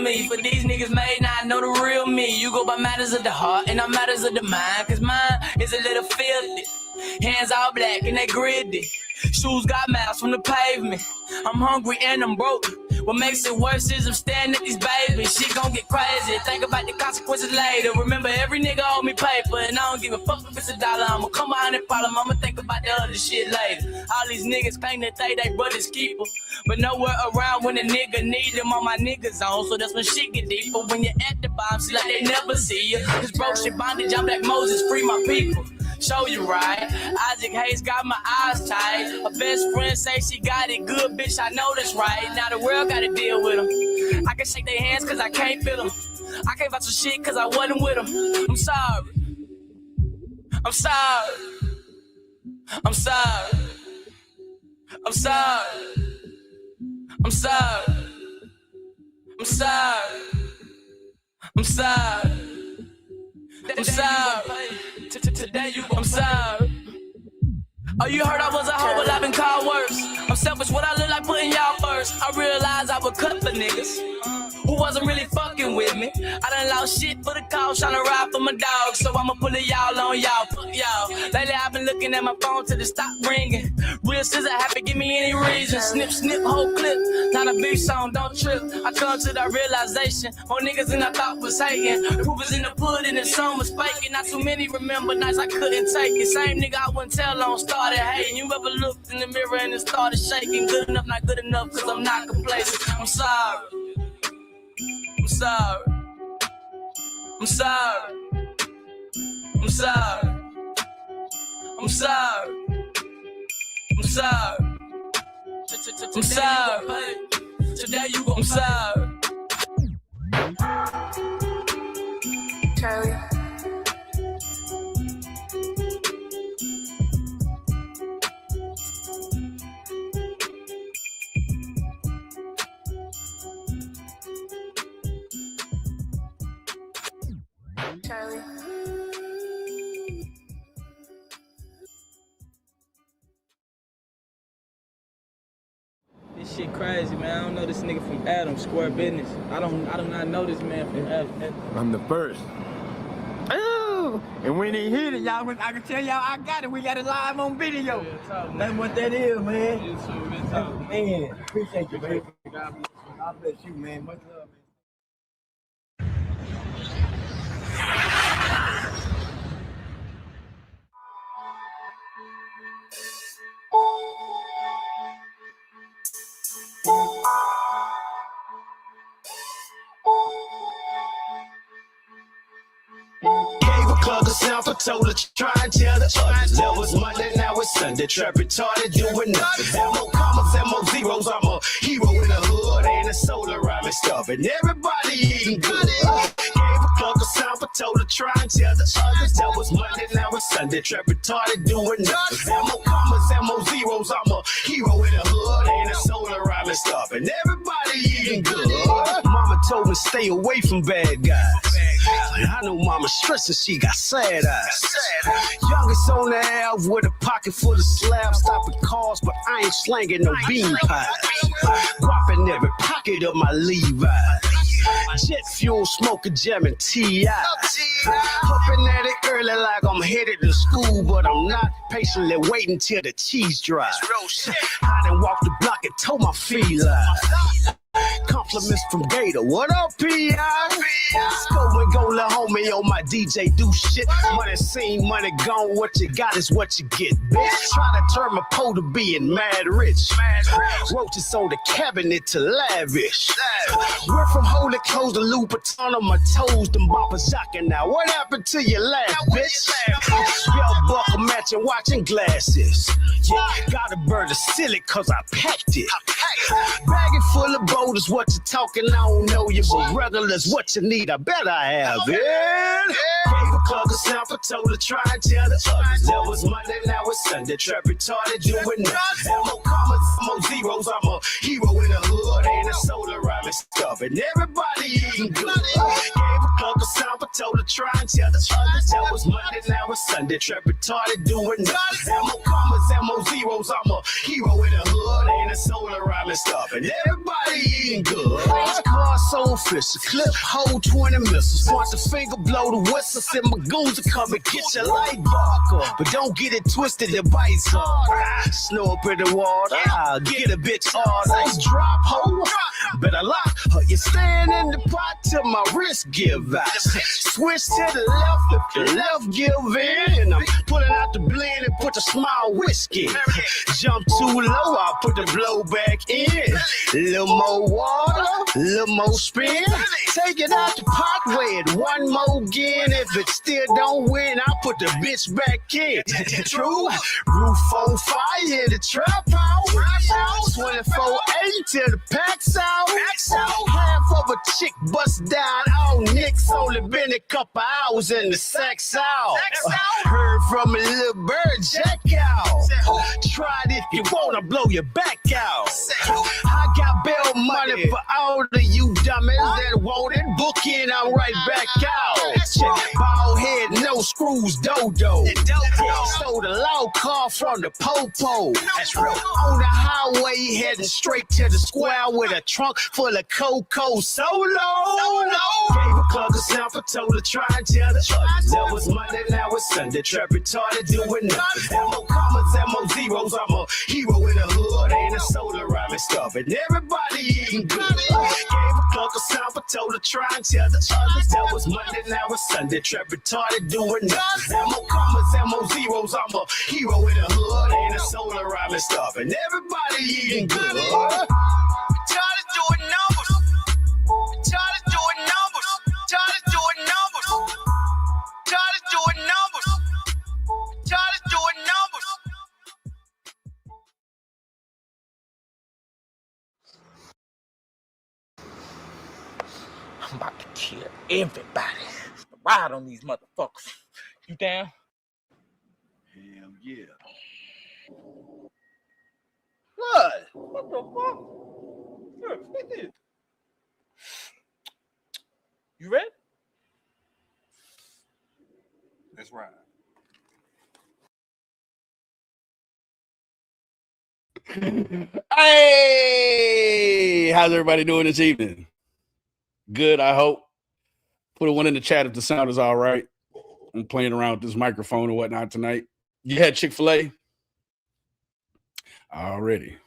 me. For these niggas made, now I know the real me. You go by matters of the heart, and I'm matters of the mind. Cause mine is a little filthy. Hands all black and they gritty. Shoes got mouths from the pavement. I'm hungry and I'm broke. What makes it worse is I'm staring at these babies. Shit gon' get crazy. Think about the consequences later. Remember, every nigga owe me paper, and I don't give a fuck if it's $1. I'ma come behind that problem. I'ma think about the other shit later. All these niggas claim that they brothers keeper, but nowhere around when a nigga need them. All my niggas on, so that's when shit get deeper. When you're at the bottom, see like they never see you. This broke shit bondage, I'm Black Moses, free my people. Show you right. Isaac Hayes got my eyes tight. Her best friend say she got it good, bitch, I know that's right. Now the world gotta deal with them. I can shake their hands cause I can't feel them. I can't vouch for shit cause I wasn't with them. I'm sorry. I'm sorry. I'm sorry. I'm sorry. I'm sorry. I'm sorry. I'm sorry. I'm sorry. Today you, I'm sorry. Oh, you heard I was a hoe, but I've been called worse. I'm selfish, what I look like putting y'all first. I realized I would cut for niggas who wasn't really fucking with me. I done lost shit for the cause, tryna ride for my dog. So I'ma pull it y'all on y'all, fuck y'all. Lately I've been looking at my phone till it stop ringing. Real scissor happy, give me any reason. Snip, snip, whole clip. Not a big song, don't trip. I come to that realization. More niggas than I thought was hating. Proof was in the pudding and some was faking. Not too many remember nights I couldn't take it. Same nigga I wouldn't tell on started hating. You ever looked in the mirror and it started shaking? Good enough, not good enough, cause I'm not complacent. I'm sorry. I'm sorry. I'm sorry. I'm sorry. I'm sorry. I'm sorry. I'm sorry. Today you gon' I'm sorry. Charlie. Charlie. This shit crazy, man. I don't know this nigga from Adam, Square Business. I do not know this man from Adam. I'm the first. Oh, and when he hit it, y'all, I can tell y'all I got it. We got it live on video. That's what that is, man. Man, appreciate you, baby. God bless you, man. Much love, man. Plug us out for told her try and tell the others. That was Monday, now it's Sunday. Trap retarded, doing nothing. Mo commas, Mo zeros. I'm a hero in the hood and a solar rhyming stuff. And everybody eating good. Gave a plug us out for told her try and tell the others. That was Monday, now it's Sunday. Trap retarded, doing nothing. Mo commas, Mo zeros. I'm a hero in the hood and a solar rhyming stuff. And everybody eating good. Mama told me stay away from bad guys. I know mama stressing, she got sad eyes. Youngest on the Ave with a pocket full of slabs, stopping cars, but I ain't slanging no bean pies. Guapping every pocket of my Levi's. Jet fuel, smoking, jamming T.I. Hopping at it early like I'm headed to school, but I'm not patiently waiting till the cheese dries. I done walked the block and told my feline. Compliments from Gator. What up, P.I.? Go and go, little homie, on my DJ do shit. Money seen, money gone. What you got is what you get, bitch. Try to turn my pole to being mad rich. Roaches on the cabinet to lavish. We're from Holy Clothes to Louboutin on my toes. Them boppers jocking now. What happened to your laugh, bitch? Yo, buckle matching watching glasses. Yeah, got a bird of silly cause I packed it. Bag it full of boulders, what you talking, I don't know you, but regulars, what you need, I bet I have it. Gave a plug us out for told her try and tell the others. That was Monday, now it's Sunday. Trap retarded, doing nothing. Mo commas, Mo zeros. I'm a hero in the hood and a solar rhyming stuff. And everybody eating good. Gave a plug Club sound, but told her try and tell the others. That was Monday, now it's Sunday. Trap retarded, doing nothing. Ammo commas, ammo zeros. I'm a hero in the hood, ain't a solar rhyming stuff. And everybody eating good. Car so official, clip hold 20 missiles. Point the finger, blow the whistle. Send my goons to come and get your light vodka. But don't get it twisted, the bites hard. Snow up in the water, get a bitch hard. Nice drop, ho. Better lock her. You stand in the pot till my wrist give out. Switch to the left if the left give in. I'm pulling out the blend and put the small whiskey. Jump too low, I put the blow back in. Little more water, little more spin. Take it out the pot, weigh it one more again. If it still don't win, I put the bitch back in. True, roof on fire, the trap house. 24-8 till the pack's out. Half of a chick bust down, all nicks only been a couple hours in the sex out. Heard from a little bird, jack out. Try it if you wanna blow your back out. I got bail money for all of you dummies that want it. Book in, I'm right back out. Bald head, no screws, dodo. Stole the low car from the popo. That's real. On the highway, heading straight to the square with a trunk full of cocoa solo. Gave a club a sound for told her try and tell the others. That was Monday, now it's Sunday. Trap retarded, doing nothing. Ammo commas, ammo zeros. I'm a hero in the hood, ain't a solar rhyming stuff. And everybody eating good. Gave a club a sound for told her try and tell the others. That was Monday, now it's Sunday. Trap retarded, doing nothing. Ammo commas, ammo zeros. I'm a hero in the hood, ain't a solar rhyming stuff. And everybody eating good. Retarded doing numbers. Retarded doing numbers. Retarded doing numbers. Retarded doing numbers. Retarded doing numbers. I'm about to kill everybody. Ride on these motherfuckers. You down? Hell yeah. What? What the fuck? Look, look at this. You ready? Let's ride. Hey, how's everybody doing this evening? Good, I hope. Put a one in the chat if the sound is all right. I'm playing around with this microphone and whatnot tonight. You had Chick-fil-A? Already.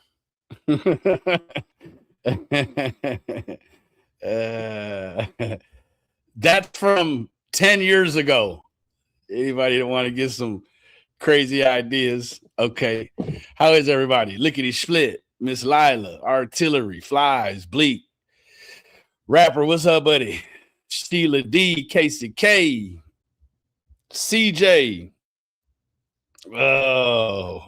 That's from 10 years ago. Anybody that want to get some crazy ideas? Okay. How is everybody? Lickety Split, Miss Lila, Artillery, Flies, Bleak, Rapper, what's up, buddy? Sheila D, Casey K, CJ. Oh,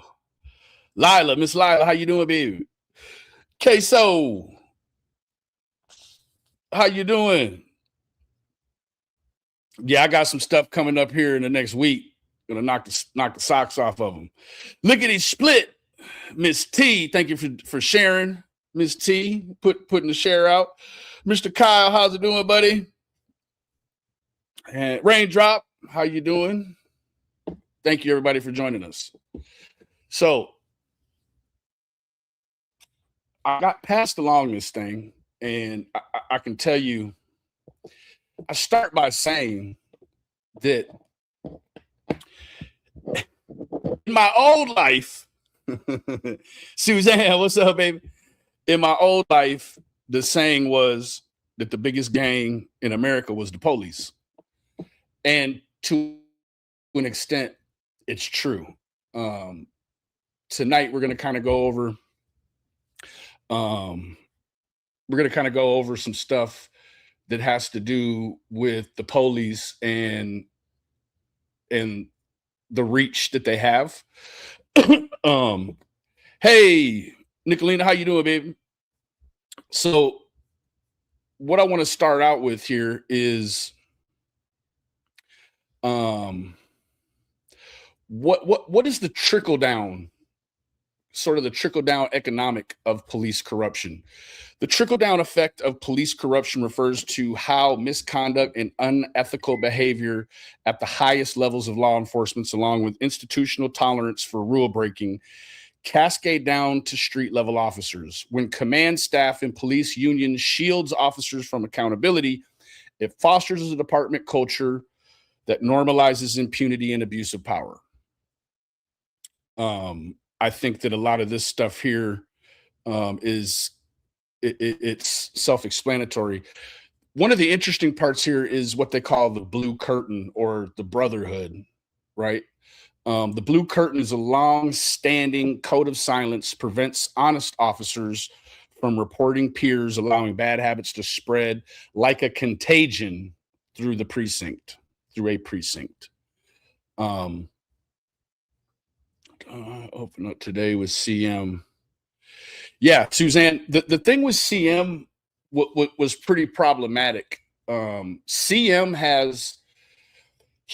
Lila, Miss Lila, how you doing, baby? Queso, how you doing? Yeah, I got some stuff coming up here in the next week. Gonna knock the socks off of them. Lickety Split, Miss T, thank you for sharing. Miss T, putting the share out. Mr. Kyle, how's it doing, buddy? And Raindrop, how you doing? Thank you, everybody, for joining us. So I got passed along this thing, and I can tell you, I start by saying that in my old life, Suzanne, what's up, baby? In my old life, the saying was that the biggest gang in America was the police. And to an extent, it's true. Tonight, we're going to kind of go over some stuff that has to do with the police and the reach that they have. Hey, Nicolina, how you doing, baby? So what I want to start out with here is what is the trickle down sort of the trickle-down economic of police corruption. The trickle-down effect of police corruption refers to how misconduct and unethical behavior at the highest levels of law enforcement, along with institutional tolerance for rule breaking, cascade down to street-level officers. When command staff and police unions shields officers from accountability, it fosters a department culture that normalizes impunity and abuse of power. I think that a lot of this stuff here it's self-explanatory. One of the interesting parts here is what they call the blue curtain or the brotherhood, right? The blue curtain is a long-standing code of silence, prevents honest officers from reporting peers, allowing bad habits to spread like a contagion through a precinct. Open up today with CM. Yeah, Suzanne, the thing with CM was pretty problematic. CM has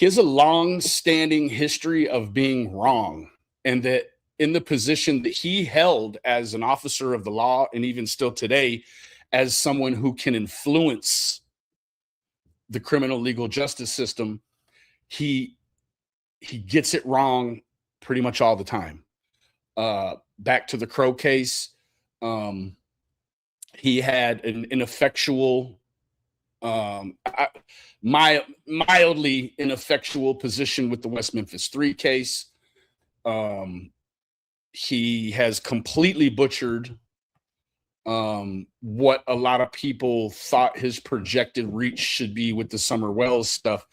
a long-standing history of being wrong, and that in the position that he held as an officer of the law, and even still today, as someone who can influence the criminal legal justice system, he gets it wrong pretty much all the time. Back to the Crow case, he had an ineffectual, mildly ineffectual position with the West Memphis 3 case. He has completely butchered what a lot of people thought his projected reach should be with the Summer Wells stuff.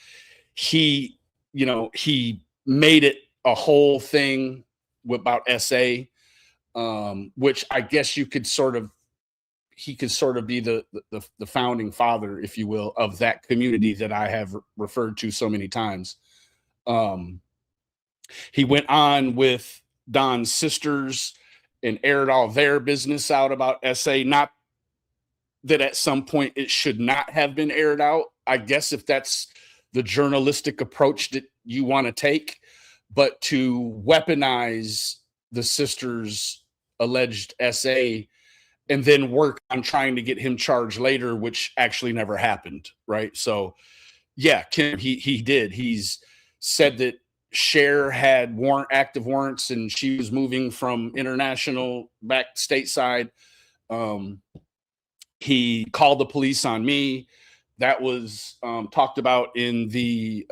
He made it a whole thing about SA, which I guess he could sort of be the founding father, if you will, of that community that I have referred to so many times. He went on with Don's sisters and aired all their business out about SA. Not that at some point it should not have been aired out, I guess, if that's the journalistic approach that you want to take, but to weaponize the sisters' alleged SA and then work on trying to get him charged later, which actually never happened, right? So, yeah, Kim, he did. He's said that Cher had active warrants and she was moving from international back stateside. He called the police on me. That was talked about in the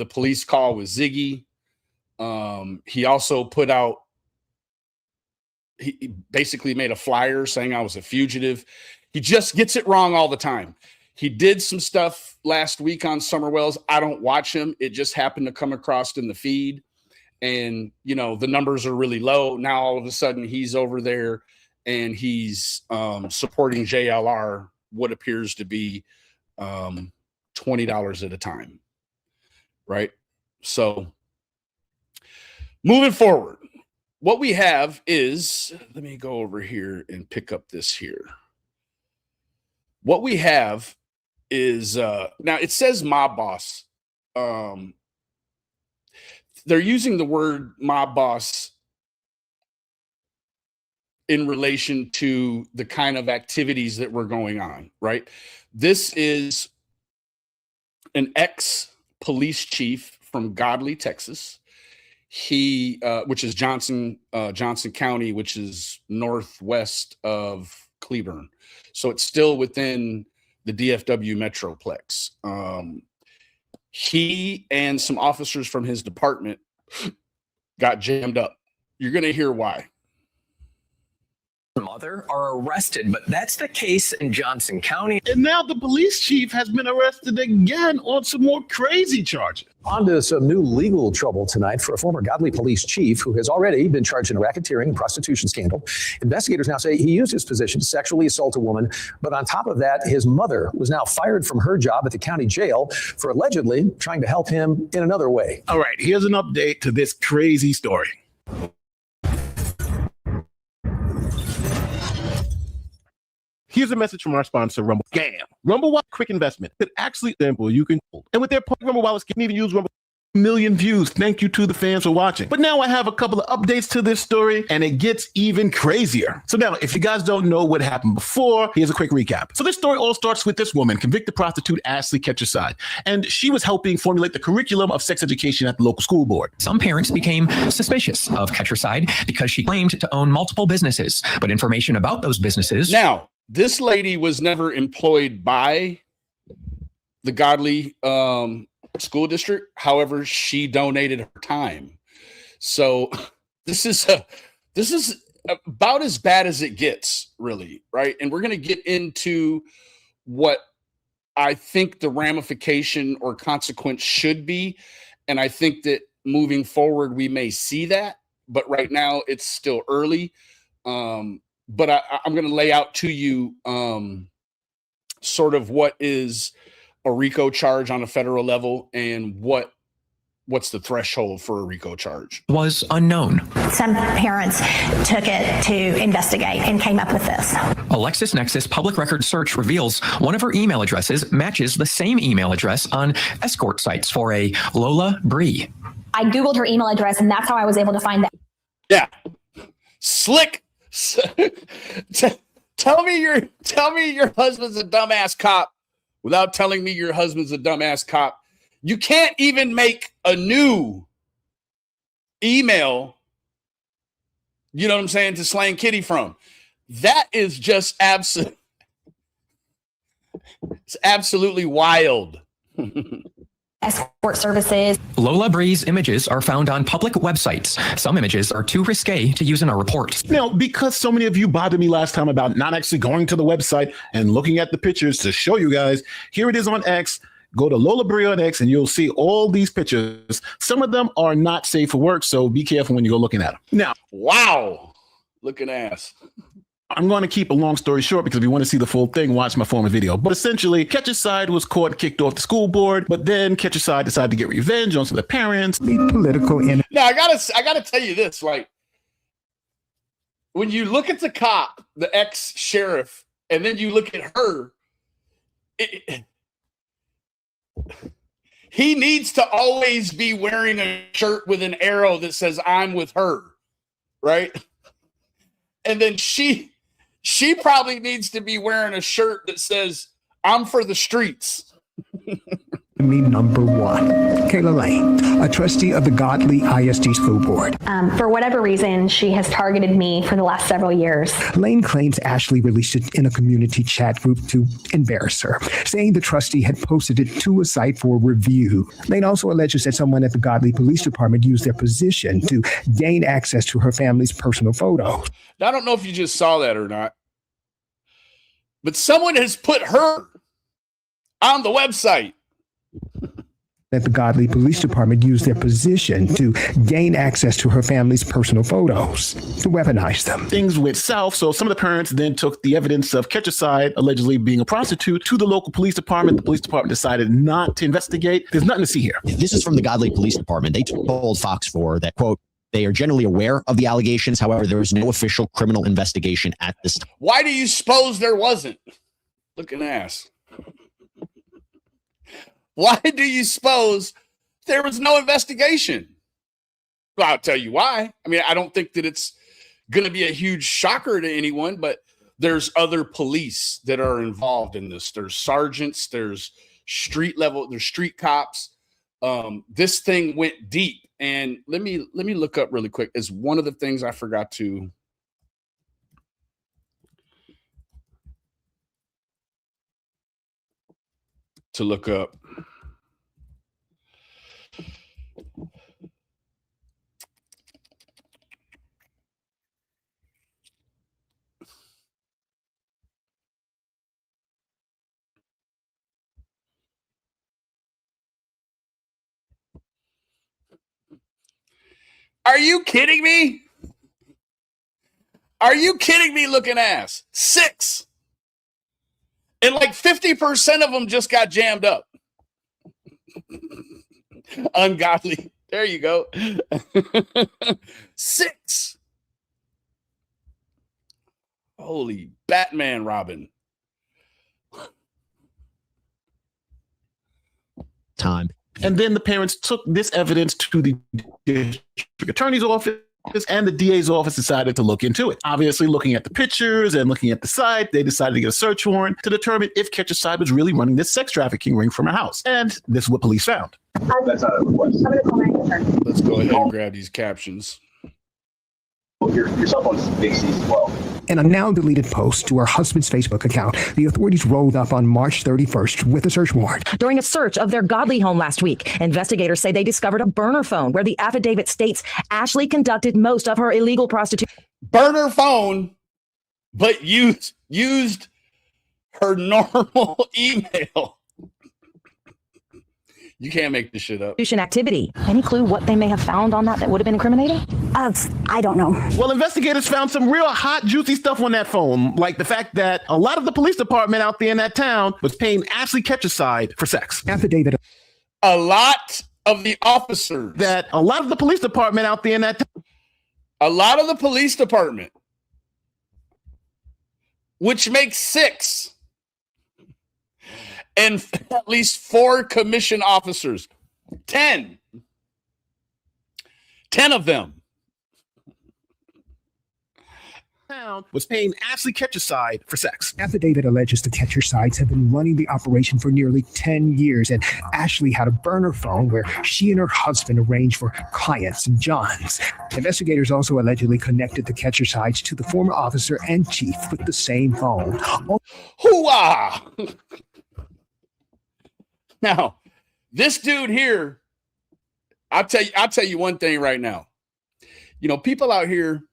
police call with Ziggy. He also put out, he basically made a flyer saying I was a fugitive. He just gets it wrong all the time. He did some stuff last week on Summer Wells. I don't watch him. It just happened to come across in the feed. And, the numbers are really low. Now, all of a sudden, he's over there and he's supporting JLR, what appears to be $20 at a time. Right? So, moving forward, what we have is, let me go over here and pick up this here. What we have is, now it says mob boss. They're using the word mob boss in relation to the kind of activities that were going on, right? This is an ex-police chief from Godley, Texas. He, which is Johnson County, which is northwest of Cleburne. So it's still within the DFW Metroplex. He and some officers from his department got jammed up. You're going to hear why. Mother are arrested, but that's the case in Johnson County. And now the police chief has been arrested again on some more crazy charges. On to some new legal trouble tonight for a former Godley police chief who has already been charged in a racketeering and prostitution scandal. Investigators now say he used his position to sexually assault a woman. But on top of that, his mother was now fired from her job at the county jail for allegedly trying to help him in another way. All right, here's an update to this crazy story. Here's a message from our sponsor, Rumble. Scam. Rumble Wallet quick investment. It's actually simple. You can, and with their Rumble Wallets, you can even use Rumble million views. Thank you to the fans for watching. But now I have a couple of updates to this story, and it gets even crazier. So now, if you guys don't know what happened before, here's a quick recap. So this story all starts with this woman, convicted prostitute Ashley Ketcherside, and she was helping formulate the curriculum of sex education at the local school board. Some parents became suspicious of Ketcherside because she claimed to own multiple businesses, but information about those businesses. Now, this lady was never employed by the Godly school district. However, she donated her time. So this is about as bad as it gets, really, right? And we're going to get into what I think the ramification or consequence should be. And I think that moving forward, we may see that, but right now it's still early. But I'm going to lay out to you sort of what is a RICO charge on a federal level and what's the threshold for a RICO charge. Was unknown. Some parents took it to investigate and came up with this. A LexisNexis public record search reveals one of her email addresses matches the same email address on escort sites for a Lola Bree. I Googled her email address, and that's how I was able to find that. Yeah. Slick. Tell me your husband's a dumbass cop without telling me your husband's a dumbass cop. You can't even make a new email, you know what I'm saying, to Slang Kitty from. That is just absolutely wild. Escort services. Lola Bree's images are found on public websites. Some images are too risque to use in a report. Now, because so many of you bothered me last time about not actually going to the website and looking at the pictures to show you guys, here it is on X. Go to Lola Bree on X and you'll see all these pictures. Some of them are not safe for work, so be careful when you go looking at them. Now, wow, looking ass. I'm going to keep a long story short because if you want to see the full thing, watch my former video. But essentially, Ketcherside was caught and kicked off the school board, but then Ketcherside decided to get revenge on some of the parents. Political. Now, I gotta tell you this, like, when you look at the cop, the ex-sheriff, and then you look at her, he needs to always be wearing a shirt with an arrow that says, I'm with her, right? And then she probably needs to be wearing a shirt that says, I'm for the streets. Number one, Kayla Lane, a trustee of the Godly ISD School Board. For whatever reason, she has targeted me for the last several years. Lane claims Ashley released it in a community chat group to embarrass her, saying the trustee had posted it to a site for review. Lane also alleges that someone at the Godly Police Department used their position to gain access to her family's personal photos. Now, I don't know if you just saw that or not, but someone has put her on the website. That the Godly Police Department used their position to gain access to her family's personal photos, to weaponize them. Things went south, so some of the parents then took the evidence of Ketcherside allegedly being a prostitute to the local police department. The police department decided not to investigate. There's nothing to see here. This is from the Godly Police Department. They told Fox 4 that, quote, they are generally aware of the allegations. However, there is no official criminal investigation at this time. Why do you suppose there wasn't? Looking ass. Why do you suppose there was no investigation? Well, I'll tell you why. I mean, I don't think that it's going to be a huge shocker to anyone, but there's other police that are involved in this. There's sergeants, there's street level, there's street cops. This thing went deep. And let me look up really quick. Is one of the things I forgot to look up. Are you kidding me? Are you kidding me, looking ass? 6. And like 50% of them just got jammed up. Ungodly. There you go. 6. Holy Batman, Robin. Time. And then the parents took this evidence to the district attorney's office, and the DA's office decided to look into it. Obviously, looking at the pictures and looking at the site, they decided to get a search warrant to determine if Ketcherside was really running this sex trafficking ring from her house. And this is what police found. That's not a request. Let's go ahead and grab these captions. Your cell phone's big C's as well. In a now deleted post to her husband's Facebook account, the authorities rolled up on March 31st with a search warrant. During a search of their Godley home last week, investigators say they discovered a burner phone where the affidavit states Ashley conducted most of her illegal prostitution. Burner phone, but used her normal email. You can't make this shit up. Activity. Any clue what they may have found on that would have been incriminating? I don't know. Well, investigators found some real hot, juicy stuff on that phone, like the fact that a lot of the police department out there in that town was paying Ashley Ketcherside for sex. Affidavit. A lot of the officers. That a lot of the police department out there in that town. A lot of the police department, which makes 6. And at least 4 commission officers, 10 of them was paying Ashley Ketcherside for sex. Affidavit alleges the Ketchersides have been running the operation for nearly 10 years, and Ashley had a burner phone where she and her husband arranged for clients and Johns. Investigators also allegedly connected the Ketchersides to the former officer and chief with the same phone. Hoo-ah! Now, this dude here, I'll tell you one thing right now. You know, people out here,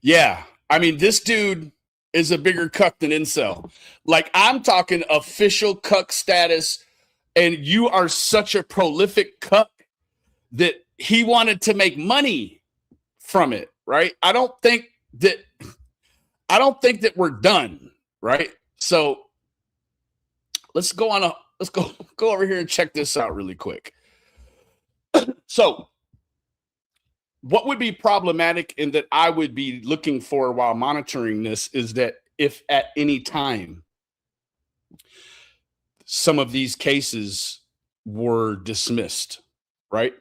yeah, I mean, this dude is a bigger cuck than incel. Like, I'm talking official cuck status, and you are such a prolific cuck that he wanted to make money from it, right? I don't think that we're done, right? So let's go over here and check this out really quick. So what would be problematic and that I would be looking for while monitoring this is that if at any time some of these cases were dismissed, right?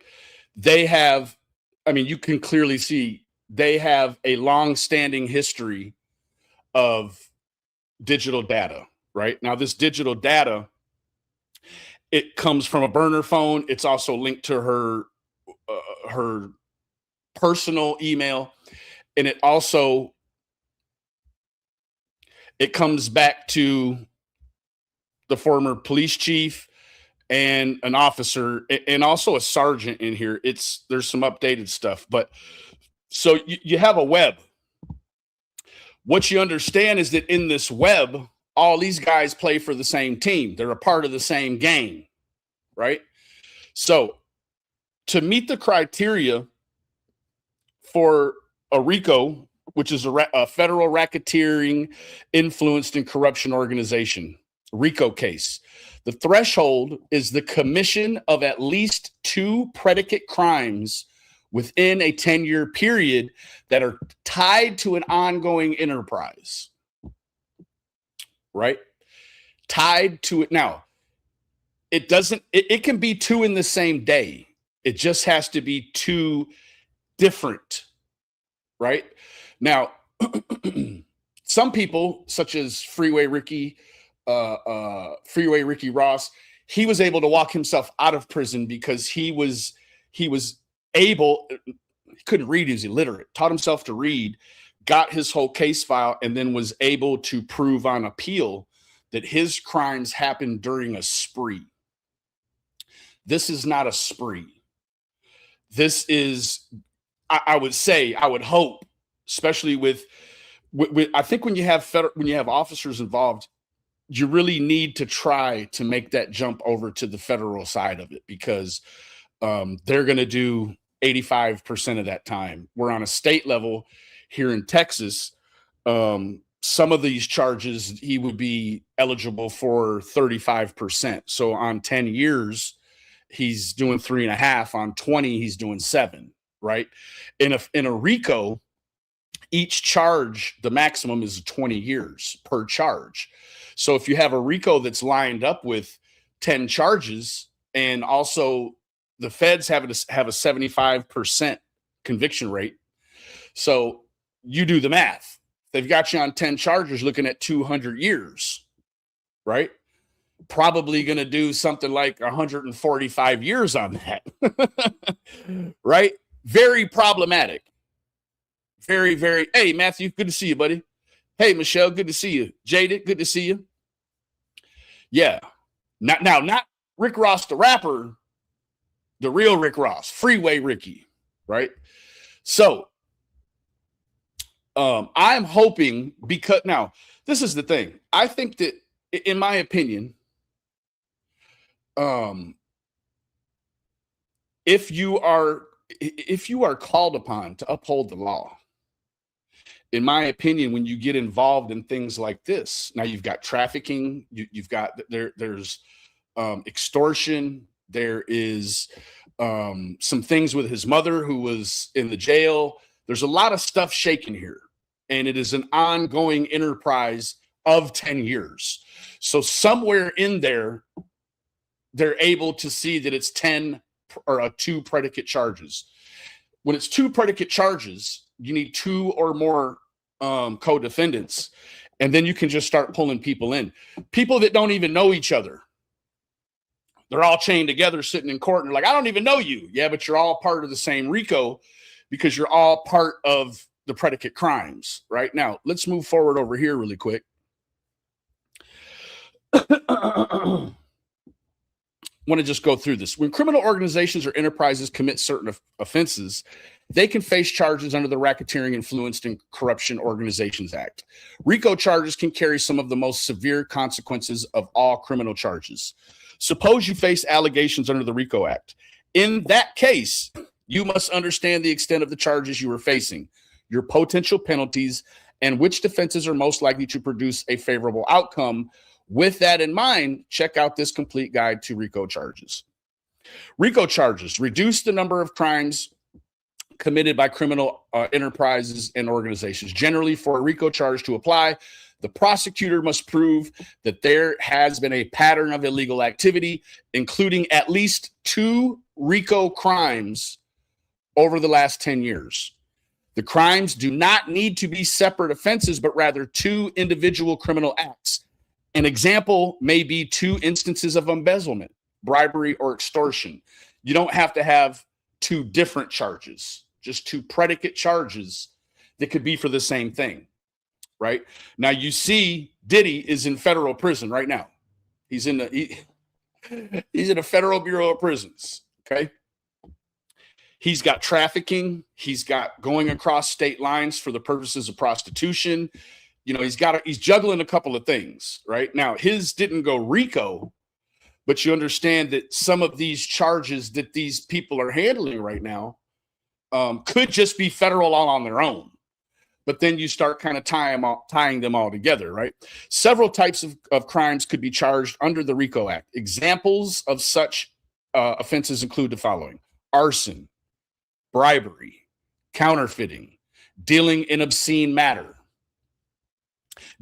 They have, I mean, you can clearly see they have a long-standing history of digital data, right? Now, this digital data, it comes from a burner phone. It's also linked to her personal email, and it comes back to the former police chief and an officer and also a sergeant in here. There's some updated stuff, but so you have a web. What you understand is that in this web, all these guys play for the same team. They're a part of the same gang, right? So to meet the criteria for a RICO, which is a federal racketeering, influenced, and corruption organization, RICO case, the threshold is the commission of at least 2 predicate crimes within a 10-year period that are tied to an ongoing enterprise, right? Tied to it. Now, it can be 2 in the same day. It just has to be 2 different, right? Now, some people, such as Freeway Ricky Ross, he was able to walk himself out of prison because he was able, he couldn't read, he was illiterate, taught himself to read, got his whole case file, and then was able to prove on appeal that his crimes happened during a spree. This is not a spree. This is, I would hope, especially with I think when you have officers involved, you really need to try to make that jump over to the federal side of it, because they're going to do 85% of that time. We're on a state level here in Texas. Some of these charges, he would be eligible for 35%. So on 10 years, he's doing 3.5. On 20, he's doing 7, right? In a RICO, each charge, the maximum is 20 years per charge. So if you have a RICO that's lined up with 10 charges, and also the feds have a 75% conviction rate. So you do the math. They've got you on 10 charges looking at 200 years, right? Probably going to do something like 145 years on that, right? Very problematic. Very, very. Hey, Matthew, good to see you, buddy. Hey, Michelle, good to see you. Jaded, good to see you. Yeah. Not Rick Ross, the rapper, the real Rick Ross, Freeway Ricky, right? So I'm hoping, because now this is the thing. I think that, in my opinion, if you are called upon to uphold the law, in my opinion, when you get involved in things like this, now you've got trafficking, you've got there's extortion, there is some things with his mother who was in the jail. There's a lot of stuff shaking here, and it is an ongoing enterprise of 10 years. So somewhere in there, they're able to see that it's 10 or 2 predicate charges. When it's 2 predicate charges, you need 2 or more co-defendants, and then you can just start pulling people in. People that don't even know each other. They're all chained together, sitting in court, and they're like, I don't even know you. Yeah, but you're all part of the same RICO because you're all part of the predicate crimes. Right now, let's move forward over here really quick. Want to just go through this. When criminal organizations or enterprises commit certain offenses, they can face charges under the Racketeering, Influenced, and Corruption Organizations Act. RICO charges can carry some of the most severe consequences of all criminal charges. Suppose you face allegations under the RICO Act. In that case, you must understand the extent of the charges you are facing, your potential penalties, and which defenses are most likely to produce a favorable outcome. With that in mind, check out this complete guide to RICO charges. RICO charges reduce the number of crimes committed by criminal enterprises and organizations. Generally, for a RICO charge to apply, the prosecutor must prove that there has been a pattern of illegal activity, including at least 2 RICO crimes over the last 10 years. The crimes do not need to be separate offenses, but rather 2 individual criminal acts. An example may be 2 instances of embezzlement, bribery, or extortion. You don't have to have 2 different charges, just 2 predicate charges that could be for the same thing, right? Now you see Diddy is in federal prison right now. He's in a Federal Bureau of Prisons, okay? He's got trafficking. He's got going across state lines for the purposes of prostitution. You know, he's juggling a couple of things right now. His didn't go RICO, but you understand that some of these charges that these people are handling right now could just be federal all on their own. But then you start kind of tying them all together, right? Several types of crimes could be charged under the RICO Act. Examples of such offenses include the following: arson, bribery, counterfeiting, dealing in obscene matter,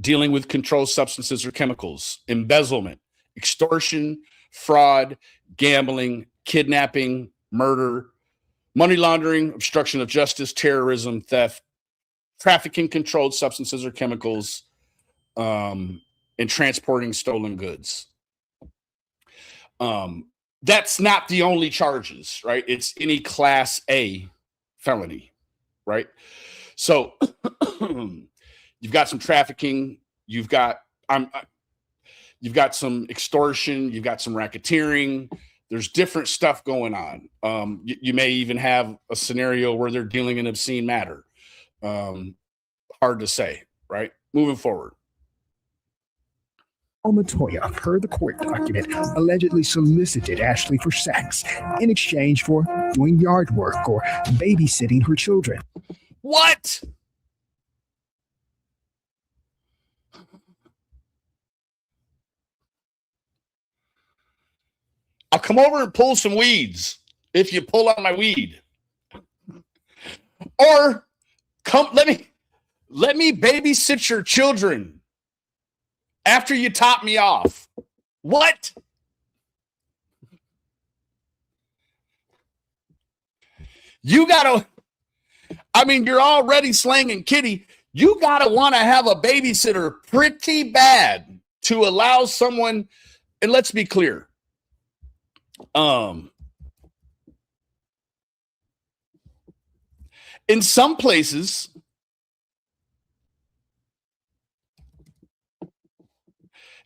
dealing with controlled substances or chemicals, embezzlement, extortion, fraud, gambling, kidnapping, murder, money laundering, obstruction of justice, terrorism, theft, trafficking controlled substances or chemicals, and transporting stolen goods. That's not the only charges, right? It's any Class A felony, right? So you've got some trafficking, you've got some extortion, you've got some racketeering. There's different stuff going on. You may even have a scenario where they're dealing in obscene matter. Hard to say, right? Moving forward. Montoya, per the court document, allegedly solicited Ashley for sex in exchange for doing yard work or babysitting her children. What? I'll come over and pull some weeds if you pull on my weed. Or come let me babysit your children after you top me off. What? You gotta, I mean, you're already slanging kitty. You gotta want to have a babysitter pretty bad to allow someone, and let's be clear. In some places,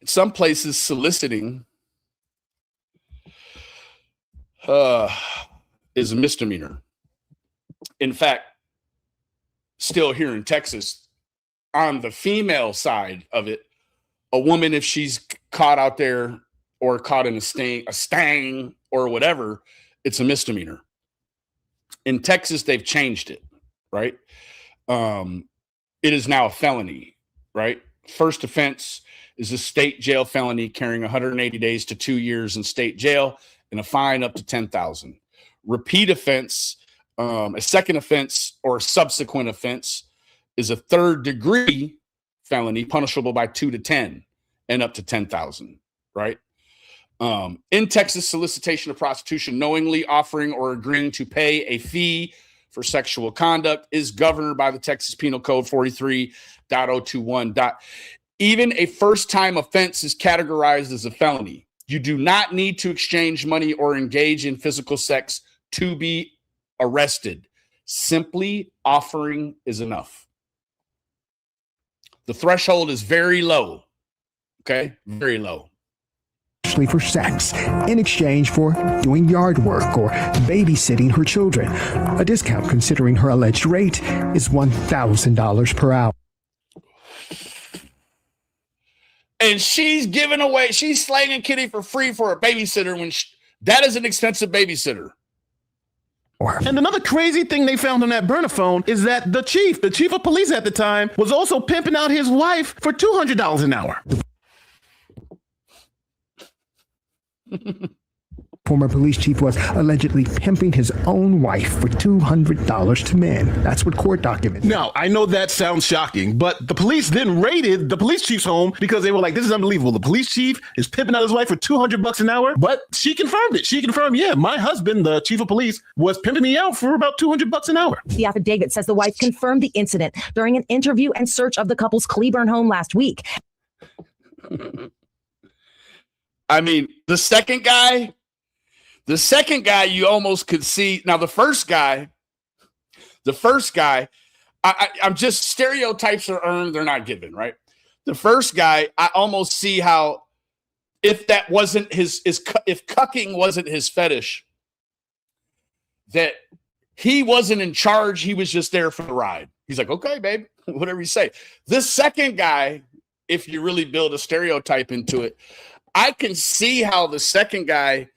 soliciting is a misdemeanor. In fact, still here in Texas, on the female side of it, a woman, if she's caught out there or caught in a stang or whatever, it's a misdemeanor. In Texas, they've changed it, right? It is now a felony, right? First offense is a state jail felony carrying 180 days to 2 years in state jail and a fine up to $10,000. Repeat offense, a second offense or subsequent offense is a third degree felony punishable by 2 to 10 and up to 10,000, right? In Texas, solicitation of prostitution, knowingly offering or agreeing to pay a fee for sexual conduct is governed by the Texas Penal Code 43.021. Even a first-time offense is categorized as a felony. You do not need to exchange money or engage in physical sex to be arrested. Simply offering is enough. The threshold is very low. Okay? Very low. For sex in exchange for doing yard work or babysitting her children. A discount, considering her alleged rate, is $1,000 per hour. And she's giving away, she's slanging kitty for free for a babysitter when that is an expensive babysitter. And another crazy thing they found on that burner phone is that the chief of police at the time, was also pimping out his wife for $200 an hour. Former police chief was allegedly pimping his own wife for $200 to men. That's what court documents. Now, I know that sounds shocking, but the police then raided the police chief's home because they were like, this is unbelievable. The police chief is pimping out his wife for $200 an hour. But she confirmed it. She confirmed, yeah, my husband, the chief of police, was pimping me out for about $200 an hour. The affidavit says the wife confirmed the incident during an interview and search of the couple's Cleburne home last week. I mean, the second guy, you almost could see. Now, the first guy, I'm just, stereotypes are earned, they're not given, right? The first guy, I almost see how, if that wasn't if cucking wasn't his fetish, that he wasn't in charge, he was just there for the ride. He's like, okay, babe, whatever you say. This second guy, if you really build a stereotype into it, I can see how the second guy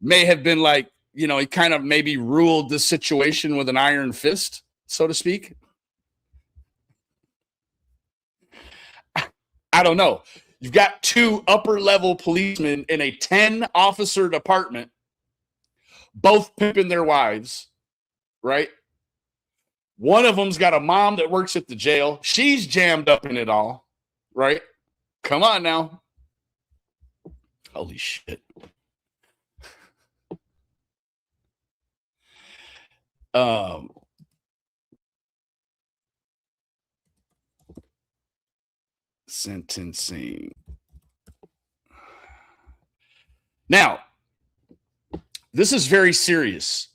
may have been like, you know, he kind of maybe ruled the situation with an iron fist, so to speak. I don't know. You've got two upper level policemen in a 10-officer department, both pimping their wives, right? One of them's got a mom that works at the jail. She's jammed up in it all, right? Come on now. Holy shit. Sentencing. Now, this is very serious.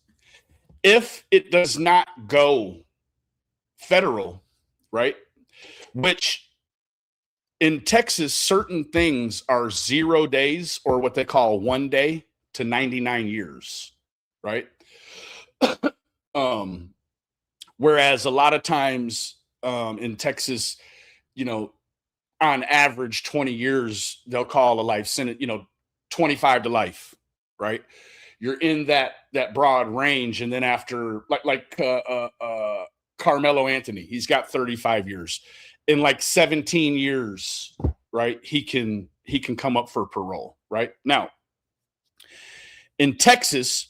If it does not go federal, right? Which in Texas, certain things are 0 days or what they call 1 day to 99 years, right? Whereas a lot of times in Texas, you know, on average 20 years, they'll call a life sentence, you know, 25 to life, right? You're in that broad range. And then after like Carmelo Anthony, he's got 35 years. In like 17 years, right? He can come up for parole, right? Now, in Texas,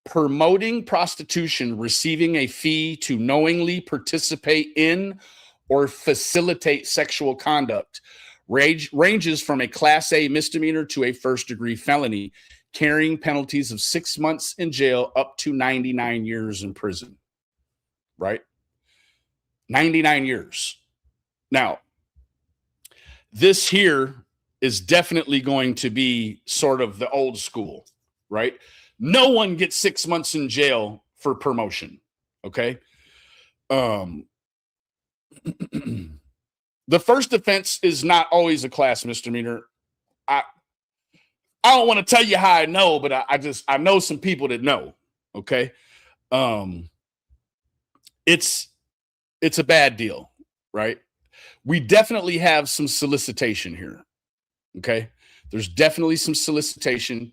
promoting prostitution, receiving a fee to knowingly participate in or facilitate sexual conduct ranges from a Class A misdemeanor to a first-degree felony, carrying penalties of 6 months in jail up to 99 years in prison, right? 99 years. Now, this here is definitely going to be sort of the old school, right? No one gets 6 months in jail for promotion, okay? The first offense is not always a class misdemeanor. I don't want to tell you how I know, but I know some people that know, okay? It's a bad deal, right? We definitely have some solicitation here, okay? There's definitely some solicitation,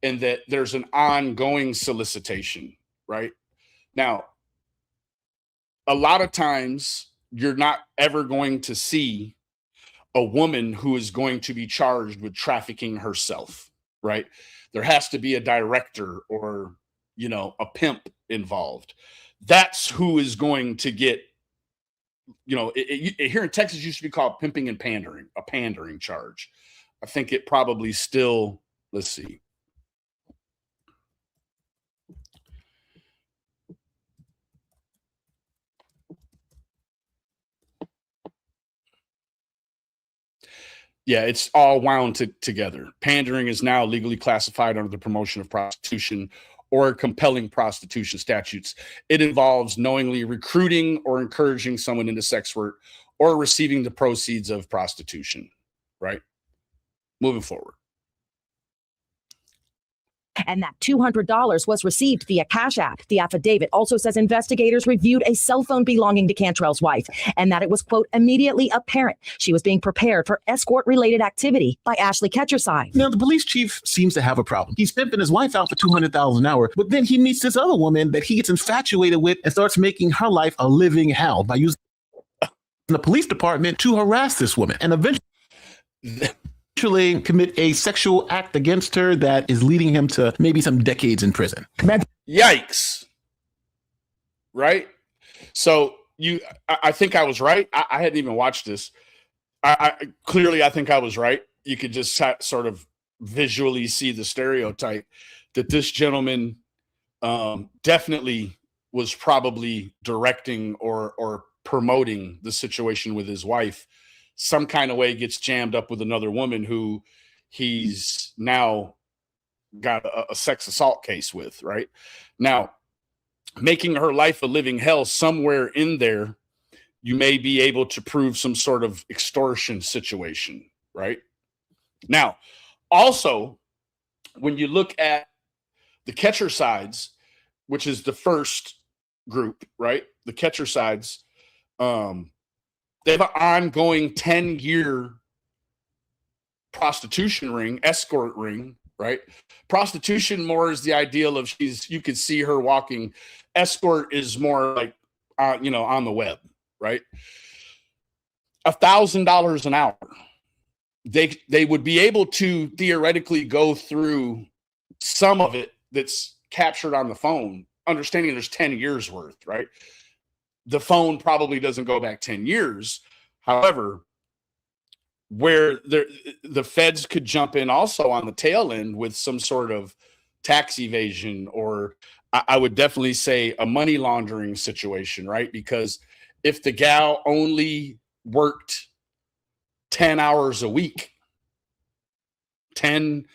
and that there's an ongoing solicitation, right? Now, a lot of times you're not ever going to see a woman who is going to be charged with trafficking herself, right? There has to be a director or, you know, a pimp involved. That's who is going to get, you know, here in Texas, it used to be called pimping and pandering, a pandering charge. I think it probably still, let's see. Yeah, it's all wound together. Pandering is now legally classified under the promotion of prostitution or compelling prostitution statutes. It involves knowingly recruiting or encouraging someone into sex work or receiving the proceeds of prostitution, right? Moving forward. And that $200 was received via Cash App. The affidavit also says investigators reviewed a cell phone belonging to Cantrell's wife and that it was, quote, immediately apparent she was being prepared for escort-related activity by Ashley Ketcherside. Now, the police chief seems to have a problem. He's pimping his wife out for $200,000 an hour, but then he meets this other woman that he gets infatuated with and starts making her life a living hell by using the police department to harass this woman and eventually commit a sexual act against her that is leading him to maybe some decades in prison. Yikes. Right? So I think I was right. I hadn't even watched this. I think I was right. You could just sort of visually see the stereotype that this gentleman definitely was probably directing or promoting the situation with his wife. Some kind of way gets jammed up with another woman who he's now got a sex assault case with, right? Now, making her life a living hell, somewhere in there, you may be able to prove some sort of extortion situation, right? Now, also, when you look at the Ketchersides, which is the first group, right? The Ketchersides, they have an ongoing 10-year prostitution ring, escort ring, right? Prostitution more is the ideal of you could see her walking. Escort is more like, on the web, right? $1,000 an hour. They would be able to theoretically go through some of it that's captured on the phone, understanding there's 10 years worth, right? The phone probably doesn't go back 10 years. However, where the feds could jump in also on the tail end with some sort of tax evasion, or I would definitely say a money laundering situation, right? Because if the gal only worked 10 hours a week, 10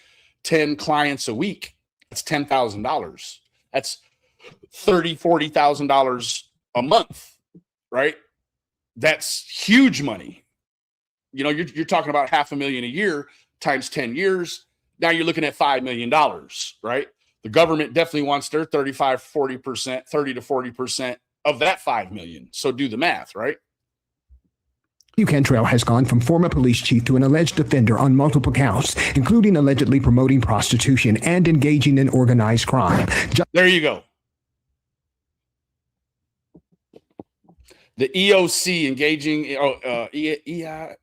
clients a week, that's $10,000. That's $30,000, $40,000 a month, right? That's huge money. You know, you're talking about $500,000 a year times 10 years. Now you're looking at $5 million, right? The government definitely wants their 35-40%, 30 to 40% of that $5 million. So do the math, right? Hugh Cantrell has gone from former police chief to an alleged offender on multiple counts, including allegedly promoting prostitution and engaging in organized crime. There you go. The EOC engaging, EI,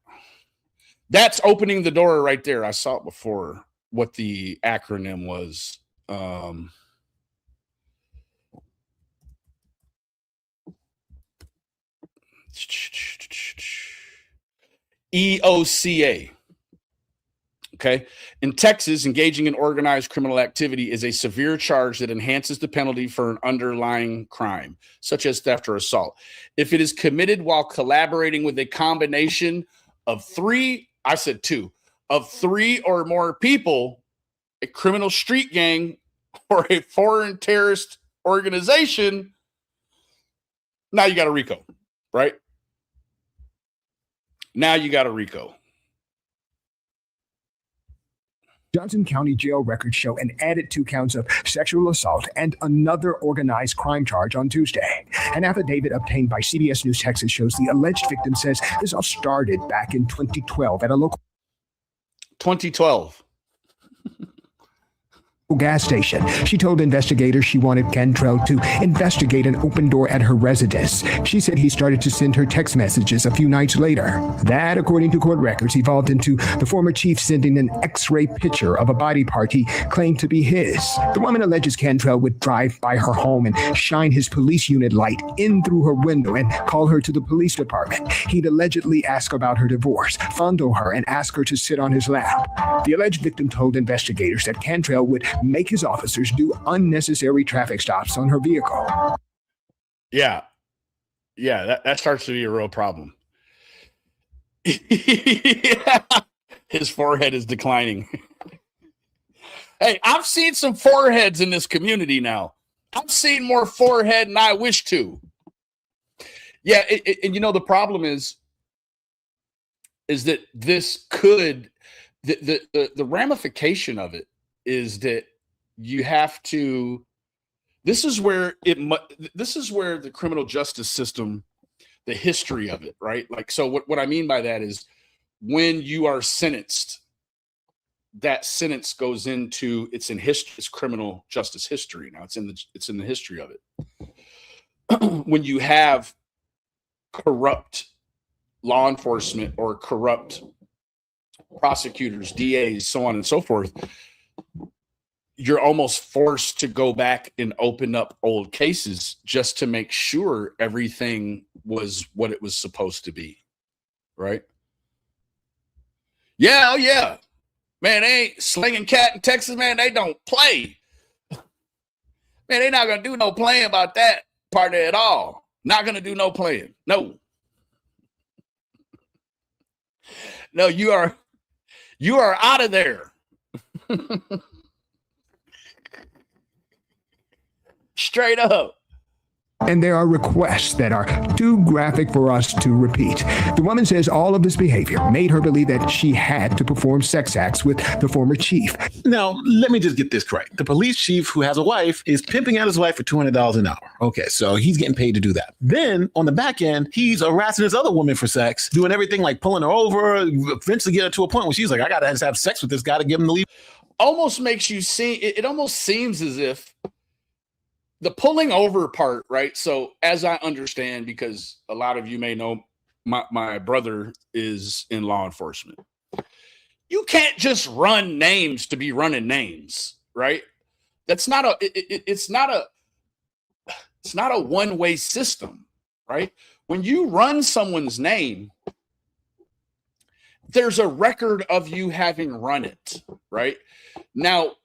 that's opening the door right there. I saw it before, what the acronym was. EOCA. Okay. Okay. In Texas, engaging in organized criminal activity is a severe charge that enhances the penalty for an underlying crime, such as theft or assault. If it is committed while collaborating with a combination of three or more people, a criminal street gang, or a foreign terrorist organization, now you got a RICO, right? Now you got a RICO. Johnson County jail records show an added 2 counts of sexual assault and another organized crime charge on Tuesday. An affidavit obtained by CBS News Texas shows the alleged victim says this all started back in 2012 at a local 2012 gas station. She told investigators she wanted Cantrell to investigate an open door at her residence. She said he started to send her text messages a few nights later. That, according to court records, evolved into the former chief sending an X-ray picture of a body part he claimed to be his. The woman alleges Cantrell would drive by her home and shine his police unit light in through her window and call her to the police department. He'd allegedly ask about her divorce, fondle her, and ask her to sit on his lap. The alleged victim told investigators that Cantrell would make his officers do unnecessary traffic stops on her vehicle. Yeah, that starts to be a real problem. His forehead is declining. Hey, I've seen some foreheads in this community now. I've seen more forehead than I wish to. Yeah, and you know, the problem is that this could, the ramification of it is that you have to, this is where the criminal justice system, the history of it, right? Like, so what I mean by that is when you are sentenced, that sentence goes into, it's criminal justice history. Now it's in the history of it. When you have corrupt law enforcement or corrupt prosecutors, DAs, so on and so forth, you're almost forced to go back and open up old cases just to make sure everything was what it was supposed to be. Right? Yeah, oh yeah. Man, they ain't slinging cat in Texas, man. They don't play. Man, they not going to do no playing about that part at all. Not going to do no playing. No. No, you are out of there. Straight up. And there are requests that are too graphic for us to repeat. The woman says all of this behavior made her believe that she had to perform sex acts with the former chief. Now, let me just get this correct. The police chief who has a wife is pimping out his wife for $200 an hour. Okay, so he's getting paid to do that. Then, on the back end, he's harassing this other woman for sex, doing everything like pulling her over, eventually get her to a point where she's like, I got to have sex with this guy to get him to leave. Almost makes you see, it almost seems as if the pulling over part, right? So as I understand, because a lot of you may know, my brother is in law enforcement. You can't just run names to be running names, right? That's not it's not a one-way system, right? When you run someone's name, there's a record of you having run it, right? Now,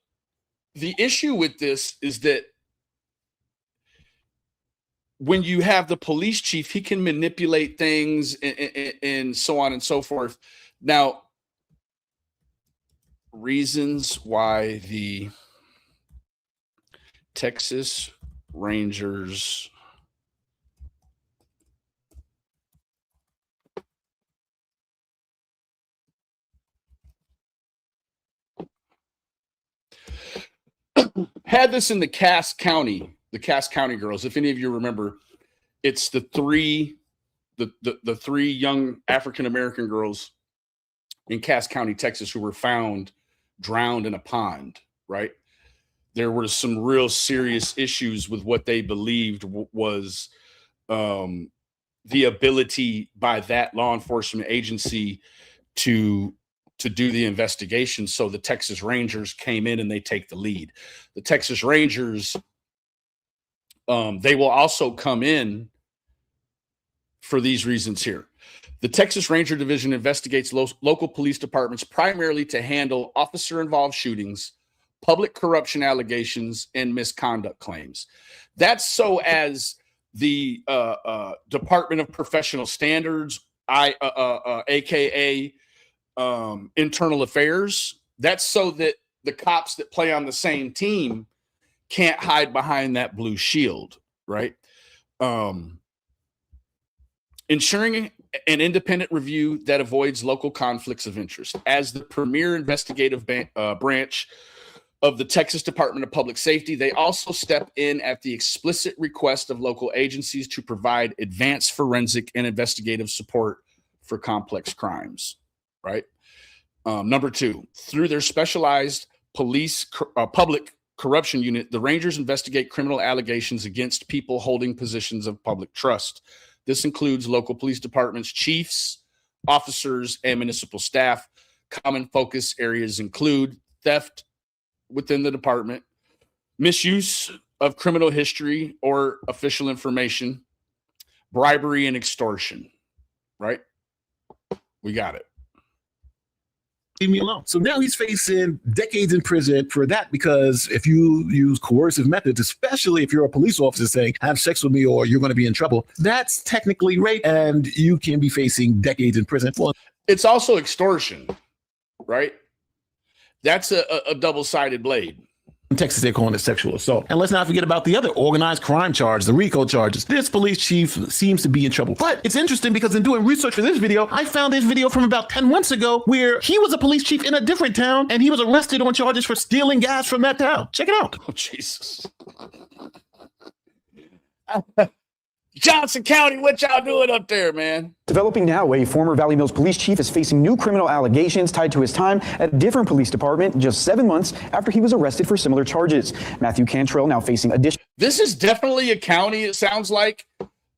the issue with this is that when you have the police chief, he can manipulate things and so on and so forth. Now, reasons why the Texas Rangers had this in the Cass County girls. If any of you remember, it's the three young African-American girls in Cass County, Texas, who were found drowned in a pond, right? There were some real serious issues with what they believed was the ability by that law enforcement agency to do the investigation. So the Texas Rangers came in and they take the lead. The Texas Rangers, they will also come in for these reasons here. The Texas Ranger Division investigates local police departments primarily to handle officer-involved shootings, public corruption allegations, and misconduct claims. That's so as the Department of Professional Standards, aka Internal Affairs, that's so that the cops that play on the same team can't hide behind that blue shield, right? Ensuring an independent review that avoids local conflicts of interest. As the premier investigative branch of the Texas Department of Public Safety, they also step in at the explicit request of local agencies to provide advanced forensic and investigative support for complex crimes, right? Number two, through their specialized public corruption unit, the Rangers investigate criminal allegations against people holding positions of public trust. This includes local police departments, chiefs, officers, and municipal staff. Common focus areas include theft within the department, misuse of criminal history or official information, bribery, and extortion, right? We got it. Leave me alone. So now he's facing decades in prison for that, because if you use coercive methods, especially if you're a police officer saying, have sex with me or you're going to be in trouble, that's technically rape and you can be facing decades in prison. Well, it's also extortion, right? That's a double-sided blade. In Texas, they're calling it sexual assault. And let's not forget about the other organized crime charge, the RICO charges. This police chief seems to be in trouble. But it's interesting because in doing research for this video, I found this video from about 10 months ago where he was a police chief in a different town and he was arrested on charges for stealing gas from that town. Check it out. Oh, Jesus. Johnson County, what y'all doing up there, man? Developing now, a former Valley Mills police chief is facing new criminal allegations tied to his time at a different police department just 7 months after he was arrested for similar charges. Matthew Cantrell now facing additional. This is definitely a county, it sounds like,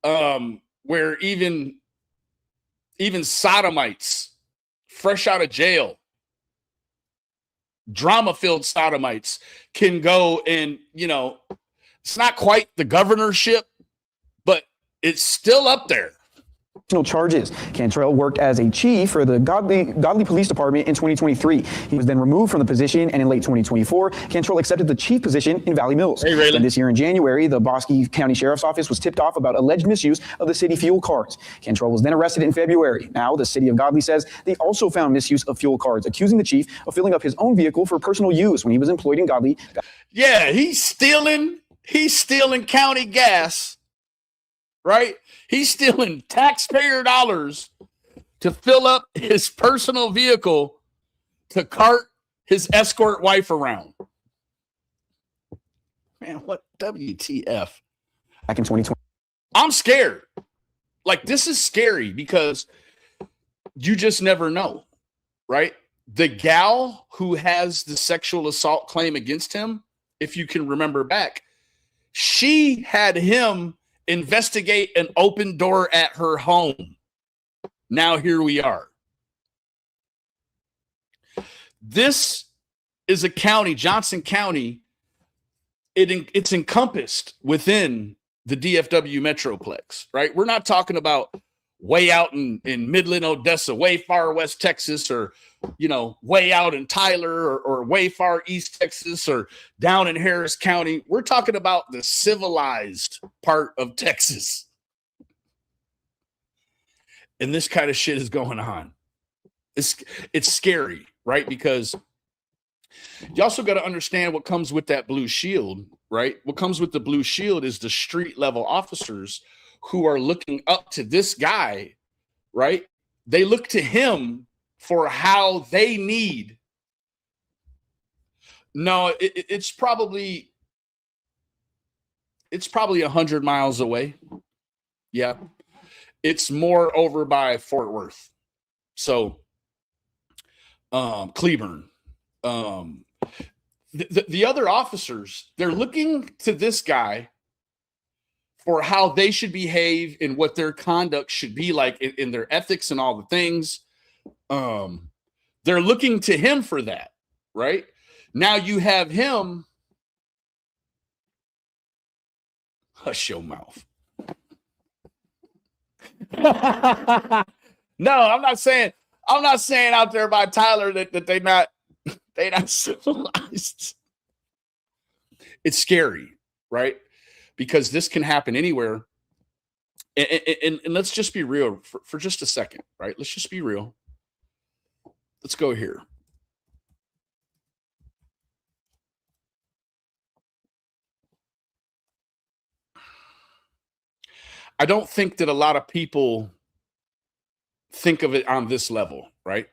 where even sodomites, fresh out of jail, drama-filled sodomites can go and, you know, it's not quite the governorship, but it's still up there. Charges. Cantrell worked as a chief for the Godly Police Department in 2023. He was then removed from the position, and in late 2024, Cantrell accepted the chief position in Valley Mills. Hey, Raylan. And this year in January, the Bosque County Sheriff's Office was tipped off about alleged misuse of the city fuel cards. Cantrell was then arrested in February. Now, the city of Godly says they also found misuse of fuel cards, accusing the chief of filling up his own vehicle for personal use when he was employed in Godly. Yeah, he's stealing county gas, right? He's stealing taxpayer dollars to fill up his personal vehicle to cart his escort wife around. Man, what WTF? Back in 2020. I'm scared. Like, this is scary because you just never know, right? The gal who has the sexual assault claim against him, if you can remember back, she had him investigate an open door at her home. Now here we are. This is a county, Johnson County. It's encompassed within the DFW Metroplex, right? We're not talking about way out in Midland, Odessa, way far west Texas, or, you know, way out in Tyler, or way far east Texas, or down in Harris County. We're talking about the civilized part of Texas. And this kind of shit is going on. It's scary, right? Because you also got to understand what comes with that blue shield, right? What comes with the blue shield is the street level officers who are looking up to this guy, right? They look to him for how they need. No, it's probably 100 miles away. Yeah. It's more over by Fort Worth. So, Cleburne. The other officers, they're looking to this guy for how they should behave and what their conduct should be like in their ethics and all the things. They're looking to him for that, right? Now you have him. Hush your mouth. No, I'm not saying out there by Tyler that they not civilized. It's scary, right? Because this can happen anywhere. And let's just be real for just a second, right? Let's just be real. Let's go here. I don't think that a lot of people think of it on this level, right?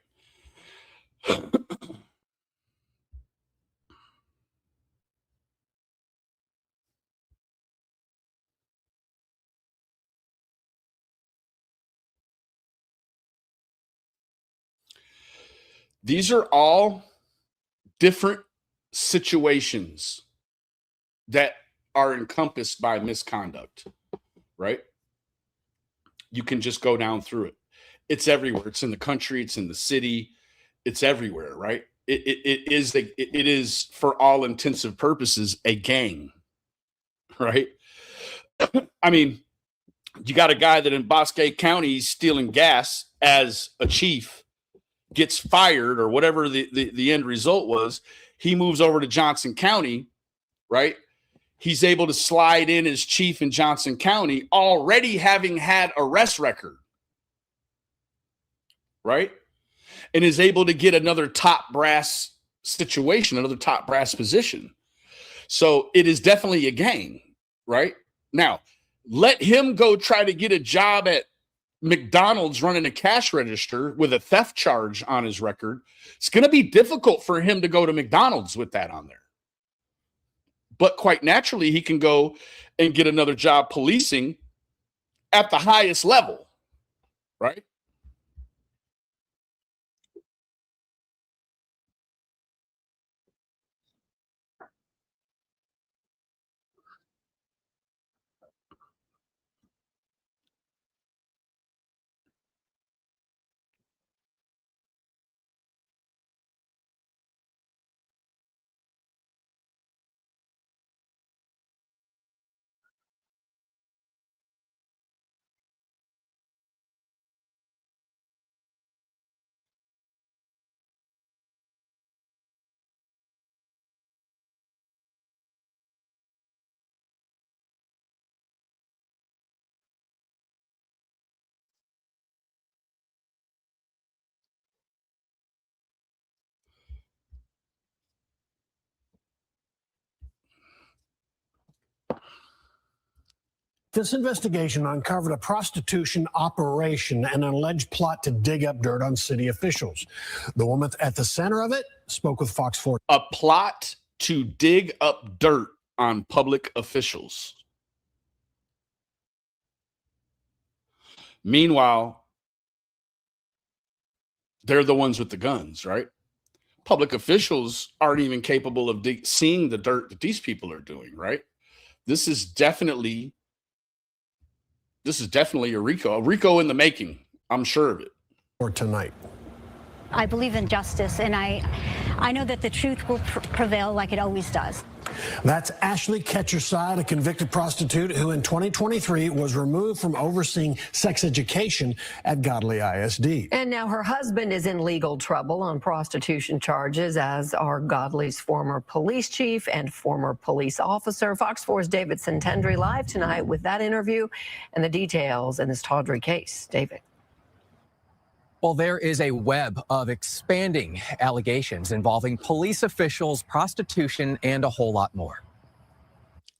These are all different situations that are encompassed by misconduct, right? You can just go down through it. It's everywhere. It's in the country. It's in the city. It's everywhere, right? It is for all intensive purposes a gang, right? I mean, you got a guy that in Bosque County is stealing gas as a chief, gets fired or whatever the end result was. He moves over to Johnson County, right? He's able to slide in as chief in Johnson County, already having had arrest record, right? And is able to get another top brass situation, another top brass position. So it is definitely a gang, right? Now, let him go try to get a job at McDonald's running a cash register with a theft charge on his record. It's going to be difficult for him to go to McDonald's with that on there. But quite naturally, he can go and get another job policing at the highest level, right? This investigation uncovered a prostitution operation and an alleged plot to dig up dirt on city officials. The woman at the center of it spoke with Fox 4. A plot to dig up dirt on public officials. Meanwhile, they're the ones with the guns, right? Public officials aren't even capable of seeing the dirt that these people are doing, right? This is definitely a RICO in the making. I'm sure of it. Or tonight. I believe in justice, and I know that the truth will prevail like it always does. That's Ashley Ketcherside, a convicted prostitute who in 2023 was removed from overseeing sex education at Godly ISD. And now her husband is in legal trouble on prostitution charges, as are Godly's former police chief and former police officer. Fox 4's David Sentendry live tonight with that interview and the details in this tawdry case. David. Well, there is a web of expanding allegations involving police officials, prostitution, and a whole lot more.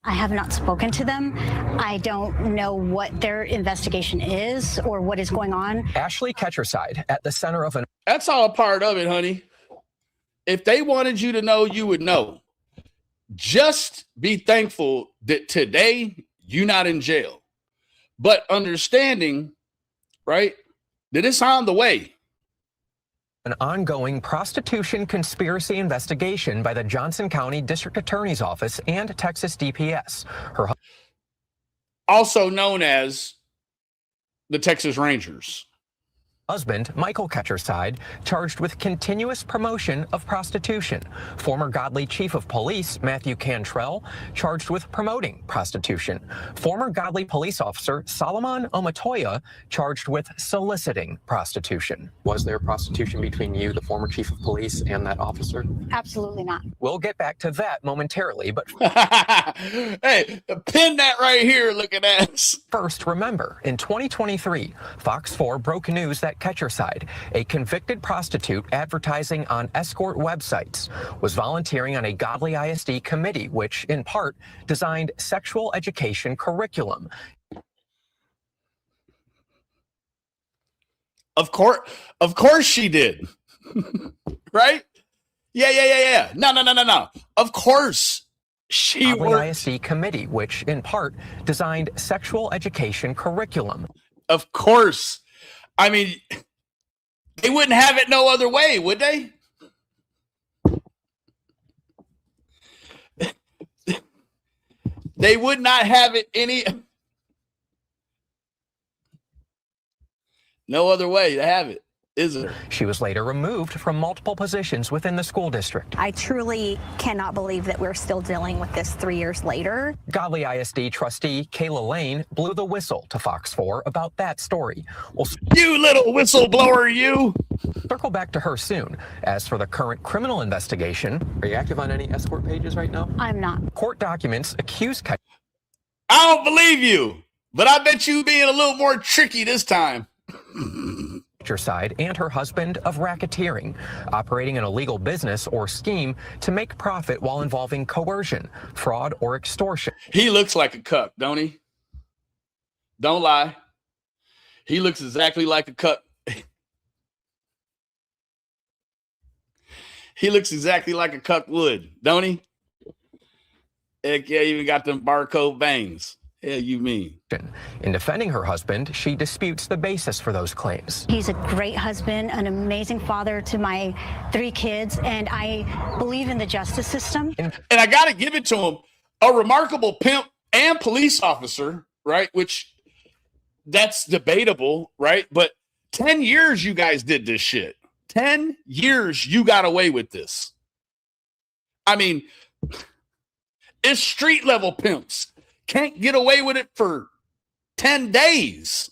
I have not spoken to them. I don't know what their investigation is or what is going on. Ashley Ketcherside at the center of an... That's all a part of it, honey. If they wanted you to know, you would know. Just be thankful that today you're not in jail. But understanding, right, that it's on the way. An ongoing prostitution conspiracy investigation by the Johnson County District Attorney's Office and Texas DPS. Also known as the Texas Rangers. Husband, Michael Ketcherside, charged with continuous promotion of prostitution. Former Godley Chief of Police, Matthew Cantrell, charged with promoting prostitution. Former Godley police officer, Solomon Omatoya, charged with soliciting prostitution. Was there prostitution between you, the former Chief of Police, and that officer? Absolutely not. We'll get back to that momentarily, but hey, pin that right here, look at that. First, remember, in 2023, Fox 4 broke news that Ketcherside, a convicted prostitute advertising on escort websites, was volunteering on a Godley ISD committee, which, in part, designed sexual education curriculum. Of course she did. Right? Yeah. No. Of course she Godley ISD committee, which, in part, designed sexual education curriculum. Of course. I mean, they wouldn't have it no other way, would they? They would not have it no other way to have it, is there? She was later removed from multiple positions within the school district. I truly cannot believe that we're still dealing with this 3 years later. Godley ISD trustee Kayla Lane blew the whistle to Fox 4 about that story. Well, you little whistleblower, you! Circle back to her soon. As for the current criminal investigation, are you active on any escort pages right now? I'm not. Court documents accuse I don't believe you, but I bet you being a little more tricky this time. Ketcherside and her husband of racketeering, operating an illegal business or scheme to make profit while involving coercion, fraud, or extortion. He looks like a cuck, don't he? Don't lie. He looks exactly like a cuck. He looks exactly like a cuck would, don't he? Heck yeah, even got them barcode bangs. Hell you mean? In defending her husband, she disputes the basis for those claims. He's a great husband, an amazing father to my 3 kids, and I believe in the justice system. And I got to give it to him, a remarkable pimp and police officer, right? Which that's debatable, right? But 10 years you guys did this shit. 10 years you got away with this. I mean, it's street level pimps. Can't get away with it for 10 days.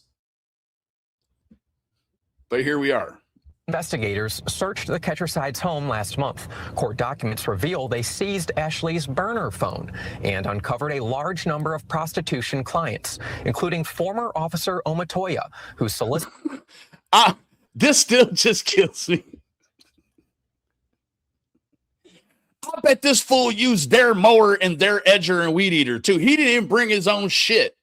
But here we are. Investigators searched the Ketcherside's home last month. Court documents reveal they seized Ashley's burner phone and uncovered a large number of prostitution clients, including former Officer Omatoya, who solicited. This still just kills me. I bet this fool used their mower and their edger and weed eater too. He didn't even bring his own shit.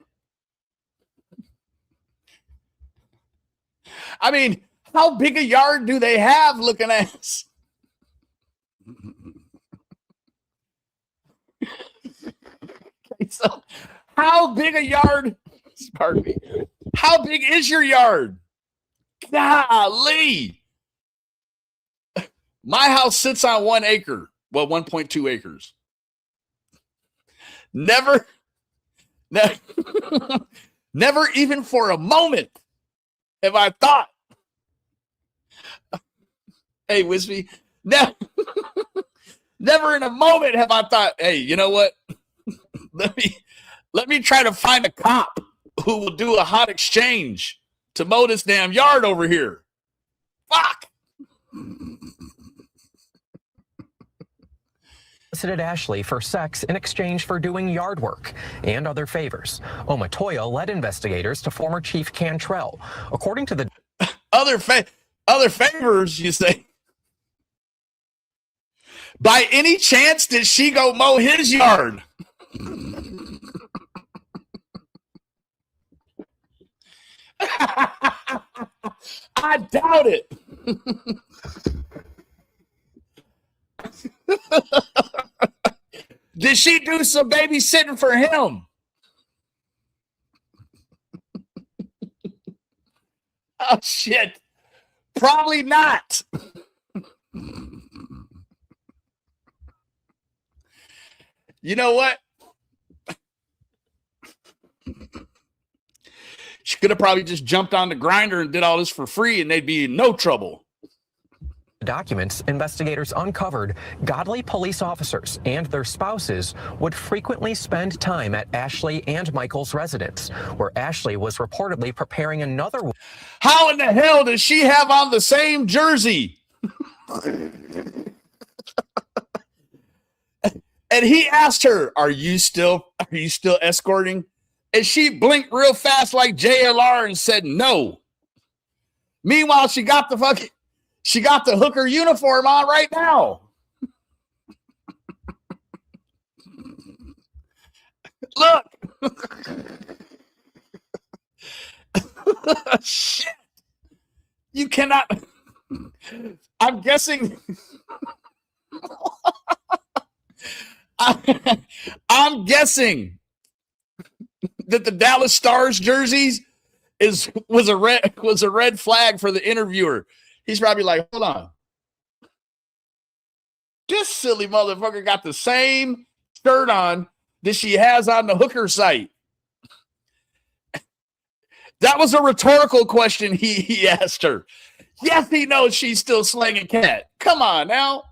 I mean, how big a yard do they have looking at us? Okay, so how big a yard? Pardon me. How big is your yard? Golly. My house sits on 1 acre. Well, 1.2 acres. Never even for a moment have I thought. Hey, Wispy, never in a moment have I thought, hey, you know what? let me try to find a cop who will do a hot exchange to mow this damn yard over here. Fuck. Solicited Ashley for sex in exchange for doing yard work and other favors. Omatoya led investigators to former Chief Cantrell. According to the other favors, you say? By any chance did she go mow his yard? I doubt it. Did she do some babysitting for him? Oh, shit. Probably not. You know what? could have probably just jumped on the grinder and did all this for free, and they'd be in no trouble. Documents investigators uncovered, Godley police officers and their spouses would frequently spend time at Ashley and Michael's residence, where Ashley was reportedly preparing another. How in the hell does she have on the same jersey? And he asked her, "Are you still escorting?" And she blinked real fast like JLR and said no. Meanwhile, she got the hooker uniform on right now. Look. Shit. You cannot. I'm guessing. I'm guessing that the Dallas Stars jerseys was a red flag for the interviewer. He's probably like, hold on. This silly motherfucker got the same shirt on that she has on the hooker site. That was a rhetorical question he asked her. Yes, he knows she's still slanging cat. Come on now.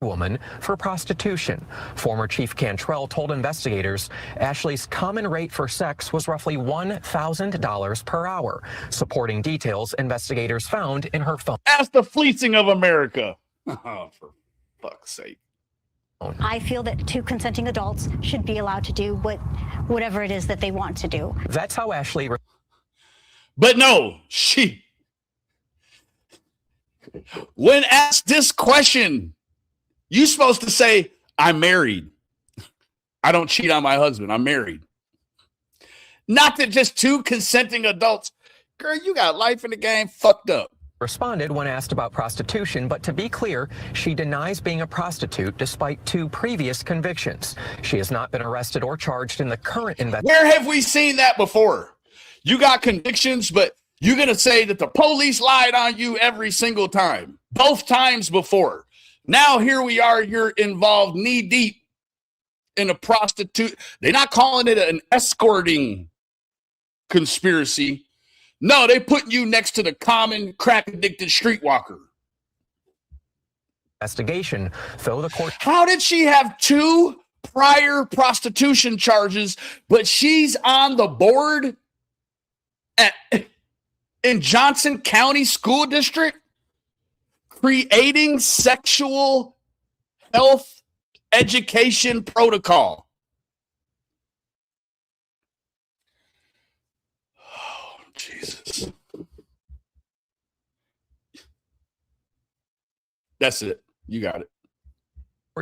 Woman for prostitution. Former Chief Cantrell told investigators Ashley's common rate for sex was roughly $1,000 per hour, supporting details investigators found in her phone. That's the fleecing of America. Oh, for fuck's sake. I feel that two consenting adults should be allowed to do whatever it is that they want to do. That's how Ashley. But no, when asked this question, you're supposed to say, I'm married. I don't cheat on my husband. I'm married. Not that just two consenting adults. Girl, you got life in the game fucked up. Responded when asked about prostitution, but to be clear, she denies being a prostitute despite 2 previous convictions. She has not been arrested or charged in the current investigation. Where have we seen that before? You got convictions, but you're going to say that the police lied on you every single time. Both times before. Now here we are, you're involved knee deep in a prostitute. They're not calling it an escorting conspiracy. No, they put you next to the common crack addicted streetwalker. Investigation, though the court. How did she have 2 prior prostitution charges, but she's on the board in Johnson County School District? Creating sexual health education protocol. Oh, Jesus. That's it. You got it.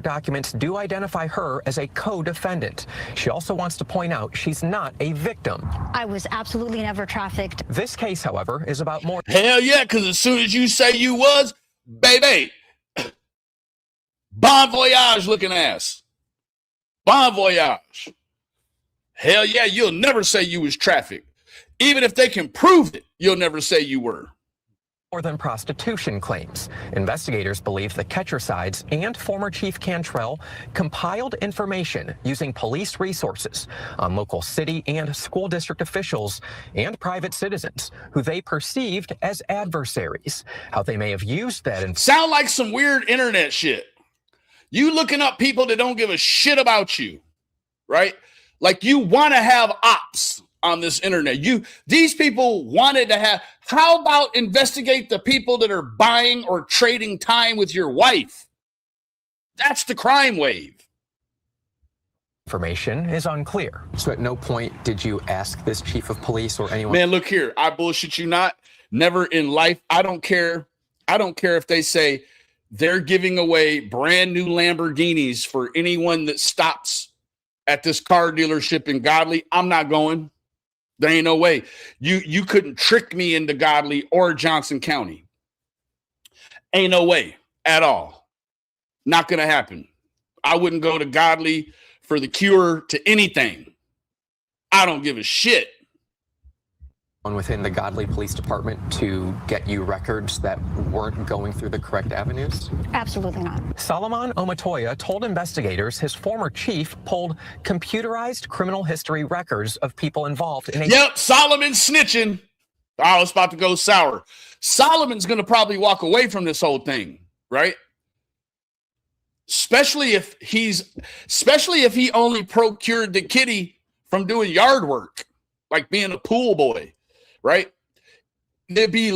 Documents do identify her as a co-defendant. She also wants to point out she's not a victim. I was absolutely never trafficked. This case, however, is about more. Hell yeah, because as soon as you say you was, baby, bon voyage looking ass. Bon voyage. Hell yeah, you'll never say you was trafficked. Even if they can prove it, you'll never say you were. More than prostitution claims. Investigators believe the Ketchersides and former Chief Cantrell compiled information using police resources on local city and school district officials and private citizens who they perceived as adversaries. How they may have used that. Sound like some weird internet shit. You looking up people that don't give a shit about you, right? Like you want to have ops on this internet. These people wanted to have. How about investigate the people that are buying or trading time with your wife? That's the crime wave. Information is unclear. So at no point did you ask this chief of police or anyone? Man, look here. I bullshit you not. Never in life. I don't care. I don't care if they say they're giving away brand new Lamborghinis for anyone that stops at this car dealership in Godley. I'm not going. There ain't no way. You couldn't trick me into Godley or Johnson County. Ain't no way at all. Not going to happen. I wouldn't go to Godley for the cure to anything. I don't give a shit. Within the Godley Police Department to get you records that weren't going through the correct avenues? Absolutely not. Solomon Omatoya told investigators his former chief pulled computerized criminal history records of people involved in a... Yep, Solomon's snitching. Oh, it's about to go sour. Solomon's going to probably walk away from this whole thing, right? Especially if he only procured the kitty from doing yard work, like being a pool boy. Right? They'd be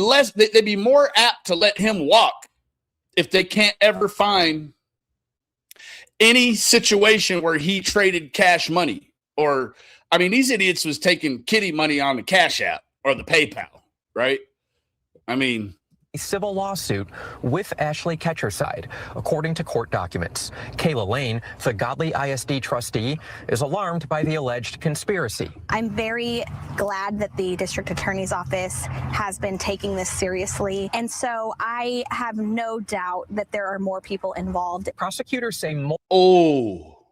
more apt to let him walk if they can't ever find any situation where he traded cash money. Or, I mean, these idiots was taking kitty money on the Cash App or the PayPal, right? I mean, a civil lawsuit with Ashley Ketcherside, according to court documents. Kayla Lane, the Godley ISD trustee, is alarmed by the alleged conspiracy. I'm very glad that the district attorney's office has been taking this seriously. And so I have no doubt that there are more people involved. Prosecutors say more. Oh,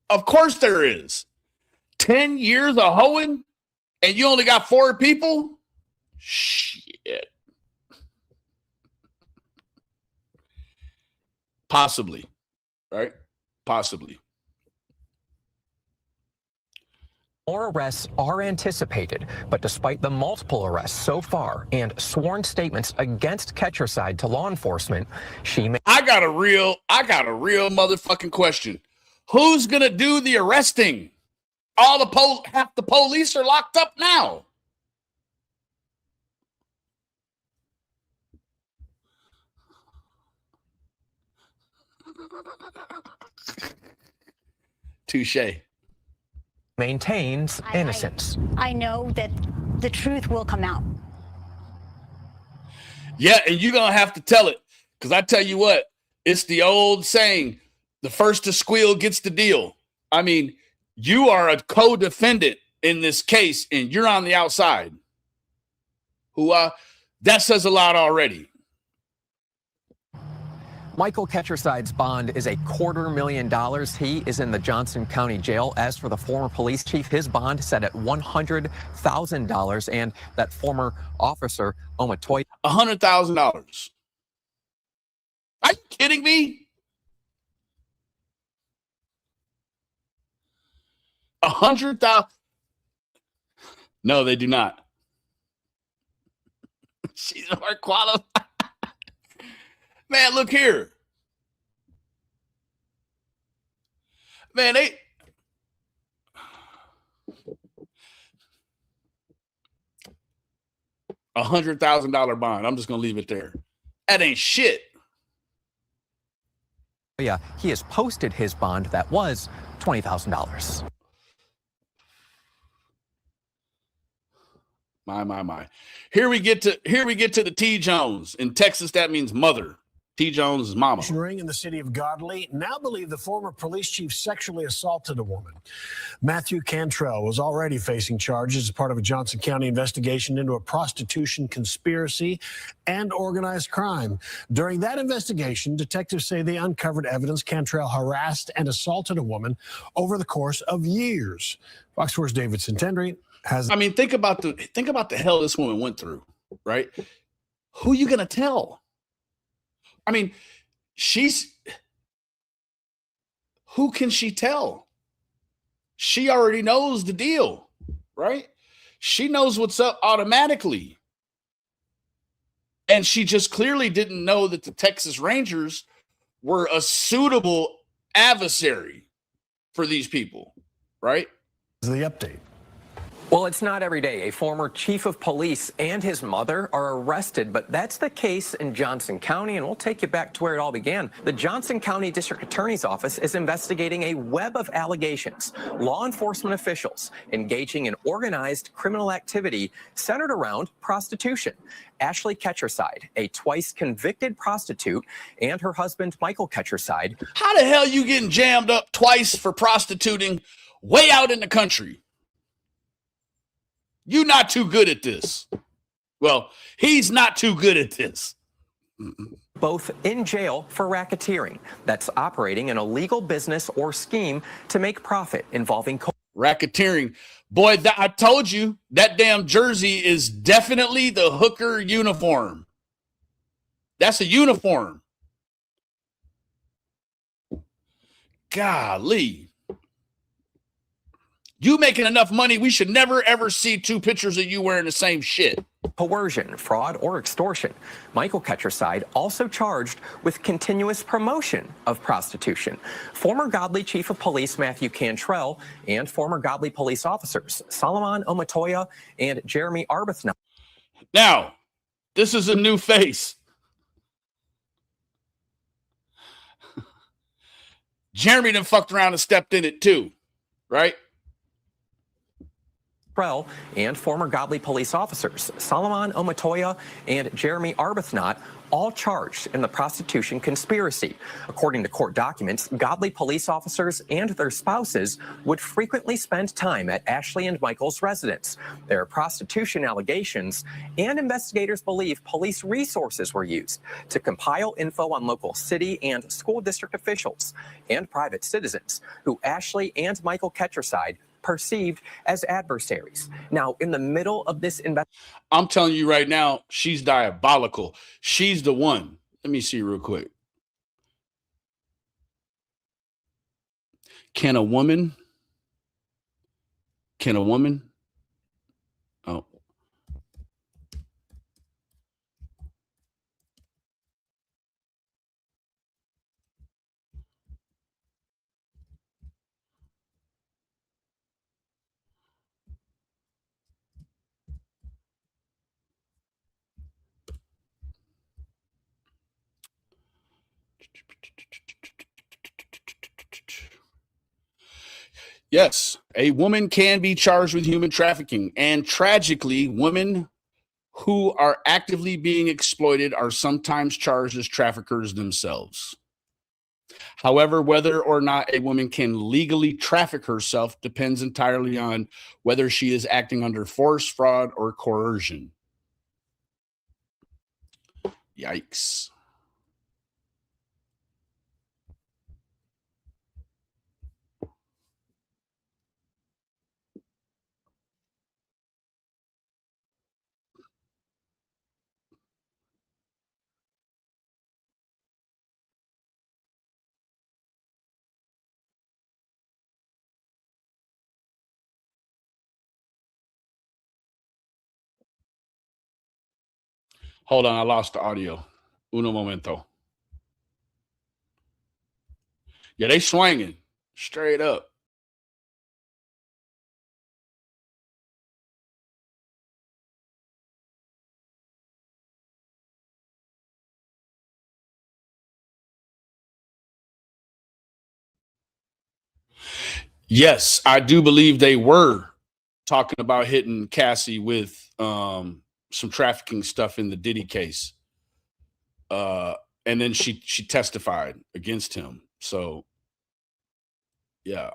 of course there is. 10 years of hoeing and you only got 4 people? Shit. Possibly, right? Possibly. More arrests are anticipated, but despite the multiple arrests so far and sworn statements against Ketcherside to law enforcement, I got a real motherfucking question. Who's gonna do the arresting? Half the police are locked up now. Touche. Maintains innocence. I know that the truth will come out. Yeah, and you're going to have to tell it. Because I tell you what, it's the old saying, the first to squeal gets the deal. I mean, you are a co-defendant in this case, and you're on the outside. That says a lot already. Michael Ketcherside's bond is $250,000. He is in the Johnson County Jail. As for the former police chief, his bond set at $100,000, and that former officer, Omatoya, $100,000. Are you kidding me? $100,000? No, they do not. She's more qualified. Man, look here. Man, $100,000 bond. I'm just gonna leave it there. That ain't shit. Yeah, he has posted his bond that was $20,000. My. Here we get to the T. Jones. In Texas, that means mother. T. Jones' mama. Ring in the city of Godley now believe the former police chief sexually assaulted a woman. Matthew Cantrell was already facing charges as part of a Johnson County investigation into a prostitution conspiracy and organized crime. During that investigation, detectives say they uncovered evidence Cantrell harassed and assaulted a woman over the course of years. Fox 4's David Centendry has. I mean, think about the hell this woman went through, right? Who you gonna tell? I mean, who can she tell? She already knows the deal, right? She knows what's up automatically. And she just clearly didn't know that the Texas Rangers were a suitable adversary for these people, right? The update. Well, it's not every day a former chief of police and his mother are arrested, but that's the case in Johnson County, and we'll take you back to where it all began. The Johnson County District Attorney's Office is investigating a web of allegations. Law enforcement officials engaging in organized criminal activity centered around prostitution. Ashley Ketcherside, a twice convicted prostitute, and her husband, Michael Ketcherside. How the hell you getting jammed up twice for prostituting way out in the country? You're not too good at this. Well, he's not too good at this. Both in jail for racketeering. That's operating an illegal business or scheme to make profit involving racketeering. Boy, I told you that damn jersey is definitely the hooker uniform. That's a uniform. Golly. You making enough money, we should never, ever see two pictures of you wearing the same shit. Coercion, fraud, or extortion. Michael Ketcherside also charged with continuous promotion of prostitution. Former Godly Chief of Police Matthew Cantrell and former Godly police officers Solomon Omatoya and Jeremy Arbuthnot. Now, this is a new face. Jeremy done fucked around and stepped in it too, right? And former Godly police officers Solomon Omatoya and Jeremy Arbuthnot, all charged in the prostitution conspiracy. According to court documents, Godly police officers and their spouses would frequently spend time at Ashley and Michael's residence. There are prostitution allegations, and investigators believe police resources were used to compile info on local city and school district officials and private citizens who Ashley and Michael Ketcherside perceived as adversaries. Now, in the middle of this I'm telling you right now, she's diabolical. She's the one. Let me see real quick. Can a woman? Oh. Yes, a woman can be charged with human trafficking, and tragically, women who are actively being exploited are sometimes charged as traffickers themselves. However, whether or not a woman can legally traffic herself depends entirely on whether she is acting under force, fraud, or coercion. Yikes. Hold on, I lost the audio. Uno momento. Yeah, they swinging straight up. Yes, I do believe they were talking about hitting Cassie with some trafficking stuff in the Diddy case. And then she testified against him. So, yeah.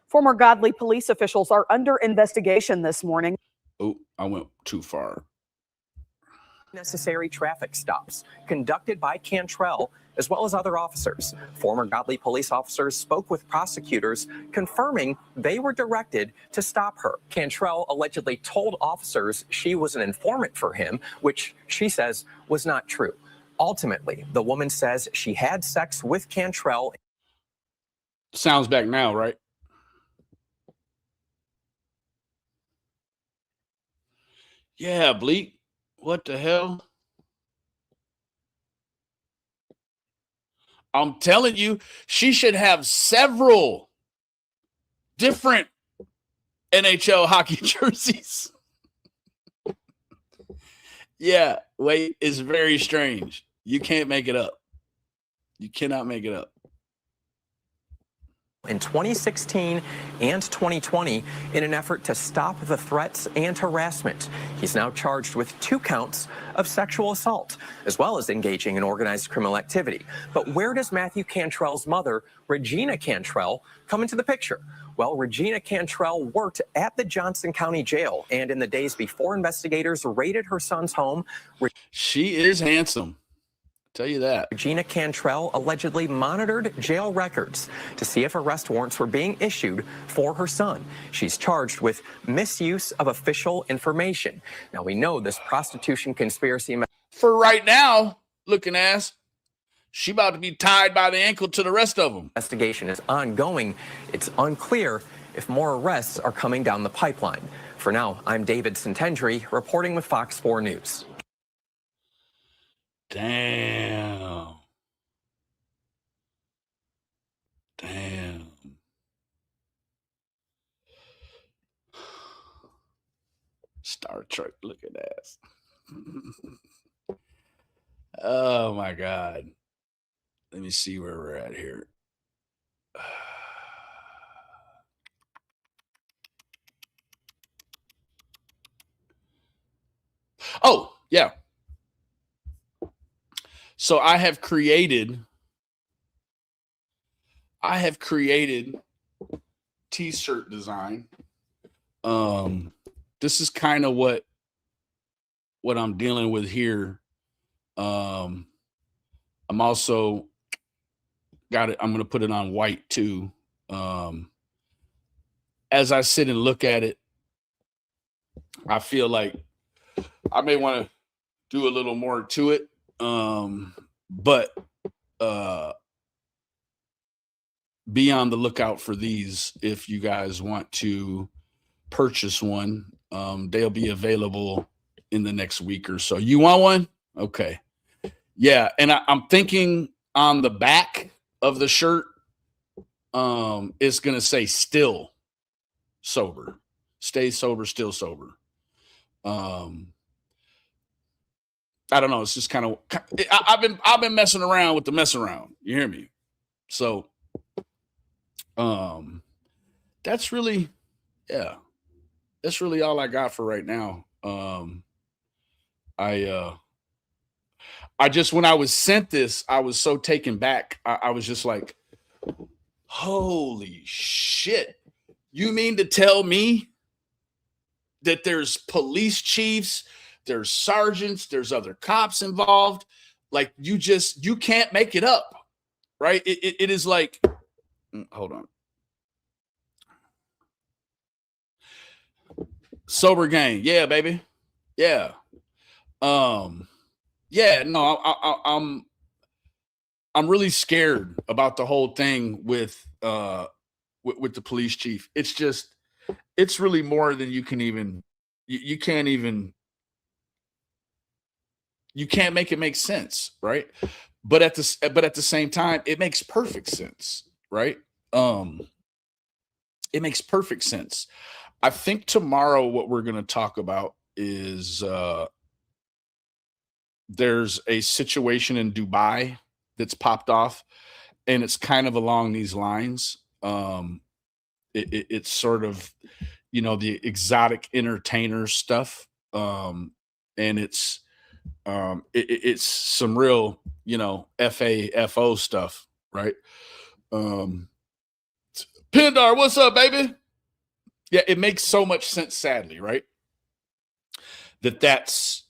Former Godly police officials are under investigation this morning. Oh, I went too far. Necessary traffic stops conducted by Cantrell as well as other officers. Former Godly police officers spoke with prosecutors confirming they were directed to stop her. Cantrell allegedly told officers she was an informant for him, which she says was not true. Ultimately, the woman says she had sex with Cantrell. Sounds back now, right? Yeah, Bleak. What the hell? I'm telling you, she should have several different NHL hockey jerseys. Yeah, wait, it's very strange. You can't make it up. You cannot make it up. in 2016 and 2020 in an effort to stop the threats and harassment. He's now charged with 2 counts of sexual assault, as well as engaging in organized criminal activity. But where does Matthew Cantrell's mother, Regina Cantrell, come into the picture? Well, Regina Cantrell worked at the Johnson County Jail, and in the days before investigators raided her son's home, she is handsome. Tell you that. Regina Cantrell allegedly monitored jail records to see if arrest warrants were being issued for her son. She's charged with misuse of official information. Now, we know this prostitution conspiracy. For right now, looking ass, she about to be tied by the ankle to the rest of them. Investigation is ongoing. It's unclear if more arrests are coming down the pipeline. For now, I'm David Centendry reporting with Fox 4 News. Damn. Star Trek looking ass. Oh my God. Let me see where we're at here. Oh, yeah. So I have created t-shirt design. This is kind of what I'm dealing with here. I'm also got it. I'm going to put it on white too. As I sit and look at it, I feel like I may want to do a little more to it. But be on the lookout for these if you guys want to purchase one. They'll be available in the next week or so. You want one? Okay. Yeah, and I'm thinking on the back of the shirt, it's gonna say "Still sober," stay sober, still sober. I don't know. It's just kind of I've been messing around with the mess around. You hear me? So, that's really, yeah, that's really all I got for right now. I just, when I was sent this, I was so taken back. I was just like, holy shit. You mean to tell me that there's police chiefs, there's sergeants, there's other cops involved? Like, you can't make it up, right? It is like, hold on. Sober gang. Yeah, baby. Yeah. Yeah, no, I'm really scared about the whole thing with the police chief. It's just, it's really more than you can even, you can't make it make sense, right? But at the same time, it makes perfect sense, right? It makes perfect sense. I think tomorrow what we're going to talk about is there's a situation in Dubai that's popped off, and it's kind of along these lines. It's sort of, the exotic entertainer stuff, and it's some real, FAFO stuff, right? Pindar, what's up, baby? Yeah, it makes so much sense, sadly, right? That's,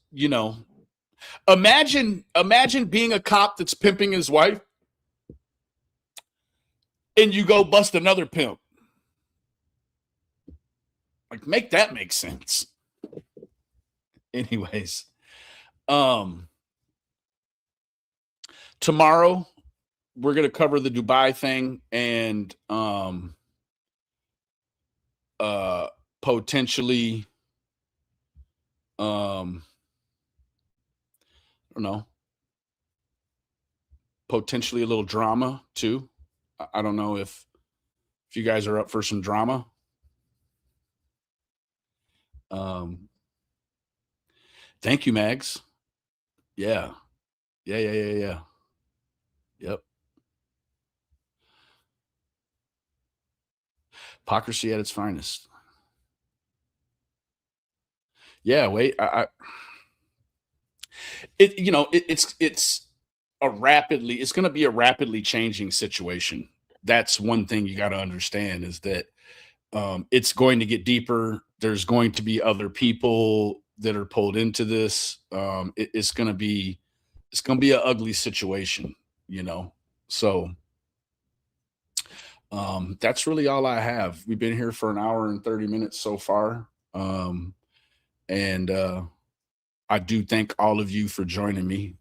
imagine being a cop that's pimping his wife and you go bust another pimp. Like, make that make sense. Anyways, tomorrow we're going to cover the Dubai thing and potentially I don't know, potentially a little drama too. I don't know if you guys are up for some drama. Thank you, Mags. Yeah. Yep. Hypocrisy at its finest. Yeah, wait. It's going to be a rapidly changing situation. That's one thing you got to understand is that it's going to get deeper. There's going to be other people that are pulled into this. It's going to be an ugly situation, So that's really all I have. We've been here for an hour and 30 minutes so far. And I do thank all of you for joining me.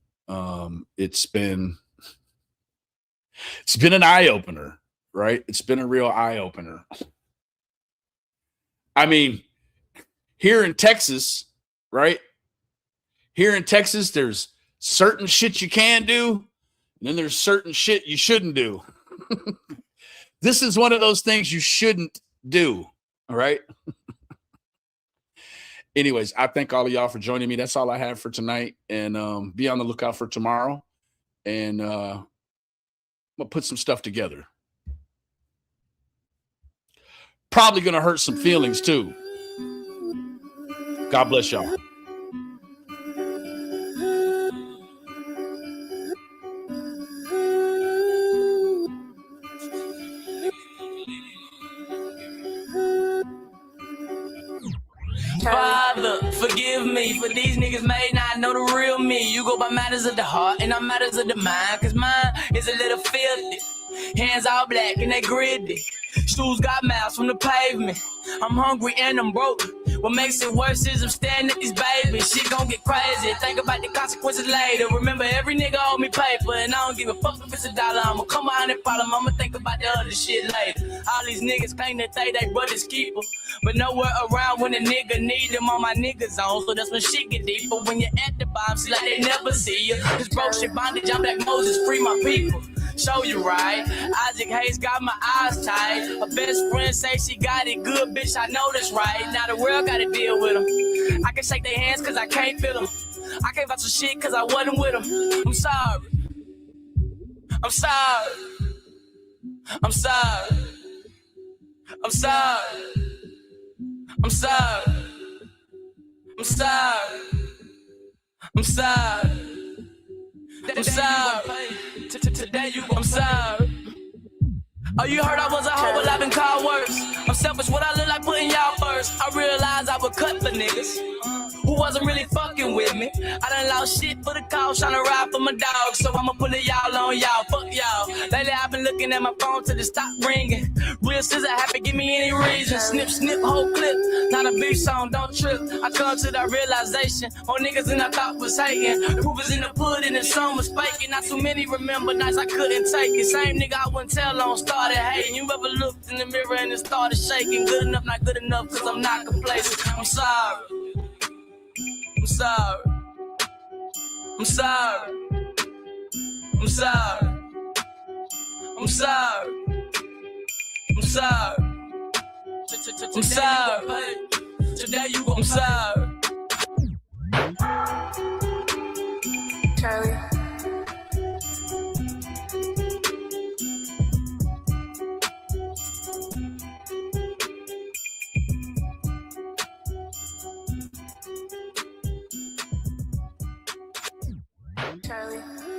It's been an eye-opener, right? It's been a real eye-opener. I mean, here in Texas, right? Here in Texas, there's certain shit you can do, and then there's certain shit you shouldn't do. This is one of those things you shouldn't do, all right? Anyways, I thank all of y'all for joining me. That's all I have for tonight. And be on the lookout for tomorrow. And I'm going to put some stuff together. Probably going to hurt some feelings too. God bless y'all. Father, forgive me for these niggas may not know the real me. You go by matters of the heart and I'm matters of the mind. Cause mine is a little filthy. Hands all black and they gritty. Shoes got mouths from the pavement. I'm hungry and I'm broke. What makes it worse is I'm staring at these babies. Shit gon' get crazy. Think about the consequences later. Remember, every nigga owe me paper, and I don't give a fuck if it's $1. I'ma come behind that problem. I'ma think about the other shit later. All these niggas claim that they brothers keeper, but nowhere around when a nigga need them. On my niggas on, so that's when shit get deeper. When you're at the bottom, see like they never see you. This broke shit bondage, I'm Black Moses, free my people. Show you right. Isaac Hayes got my eyes tight. Her best friend say she got it good, bitch. I know that's right. Now the world gotta deal with them. I can shake their hands cause I can't feel them. I can't vouch for shit cause I wasn't with them. I'm sorry. I'm sorry. I'm sorry. I'm sorry. I'm sorry. I'm sorry. I'm sorry. I'm sorry. Today I'm sorry. Oh, you heard I was a hoe, well, I've been called worse. I'm selfish, what I look like putting y'all first. I realized I would cut for niggas who wasn't really fucking with me. I done lost shit for the cause, trying to ride for my dog. So I'ma put it y'all on y'all, fuck y'all. Lately I've been looking at my phone till it stop ringing. Real scissor happy, give me any reason. Snip, snip, whole clip. Not a beef song, don't trip. I come to that realization. More niggas than I thought was hating. The proof is in the pudding and some was faking. Not too many remember nights I couldn't take it. Same nigga I wouldn't tell on started hating. You ever looked in the mirror and it started shaking? Good enough, not good enough, cause I'm not complacent. I'm sorry. I'm sorry. I'm sorry. I'm sorry. I'm sorry. I'm sorry. I'm sorry. Today you I'm sorry. Charlie. Charlie.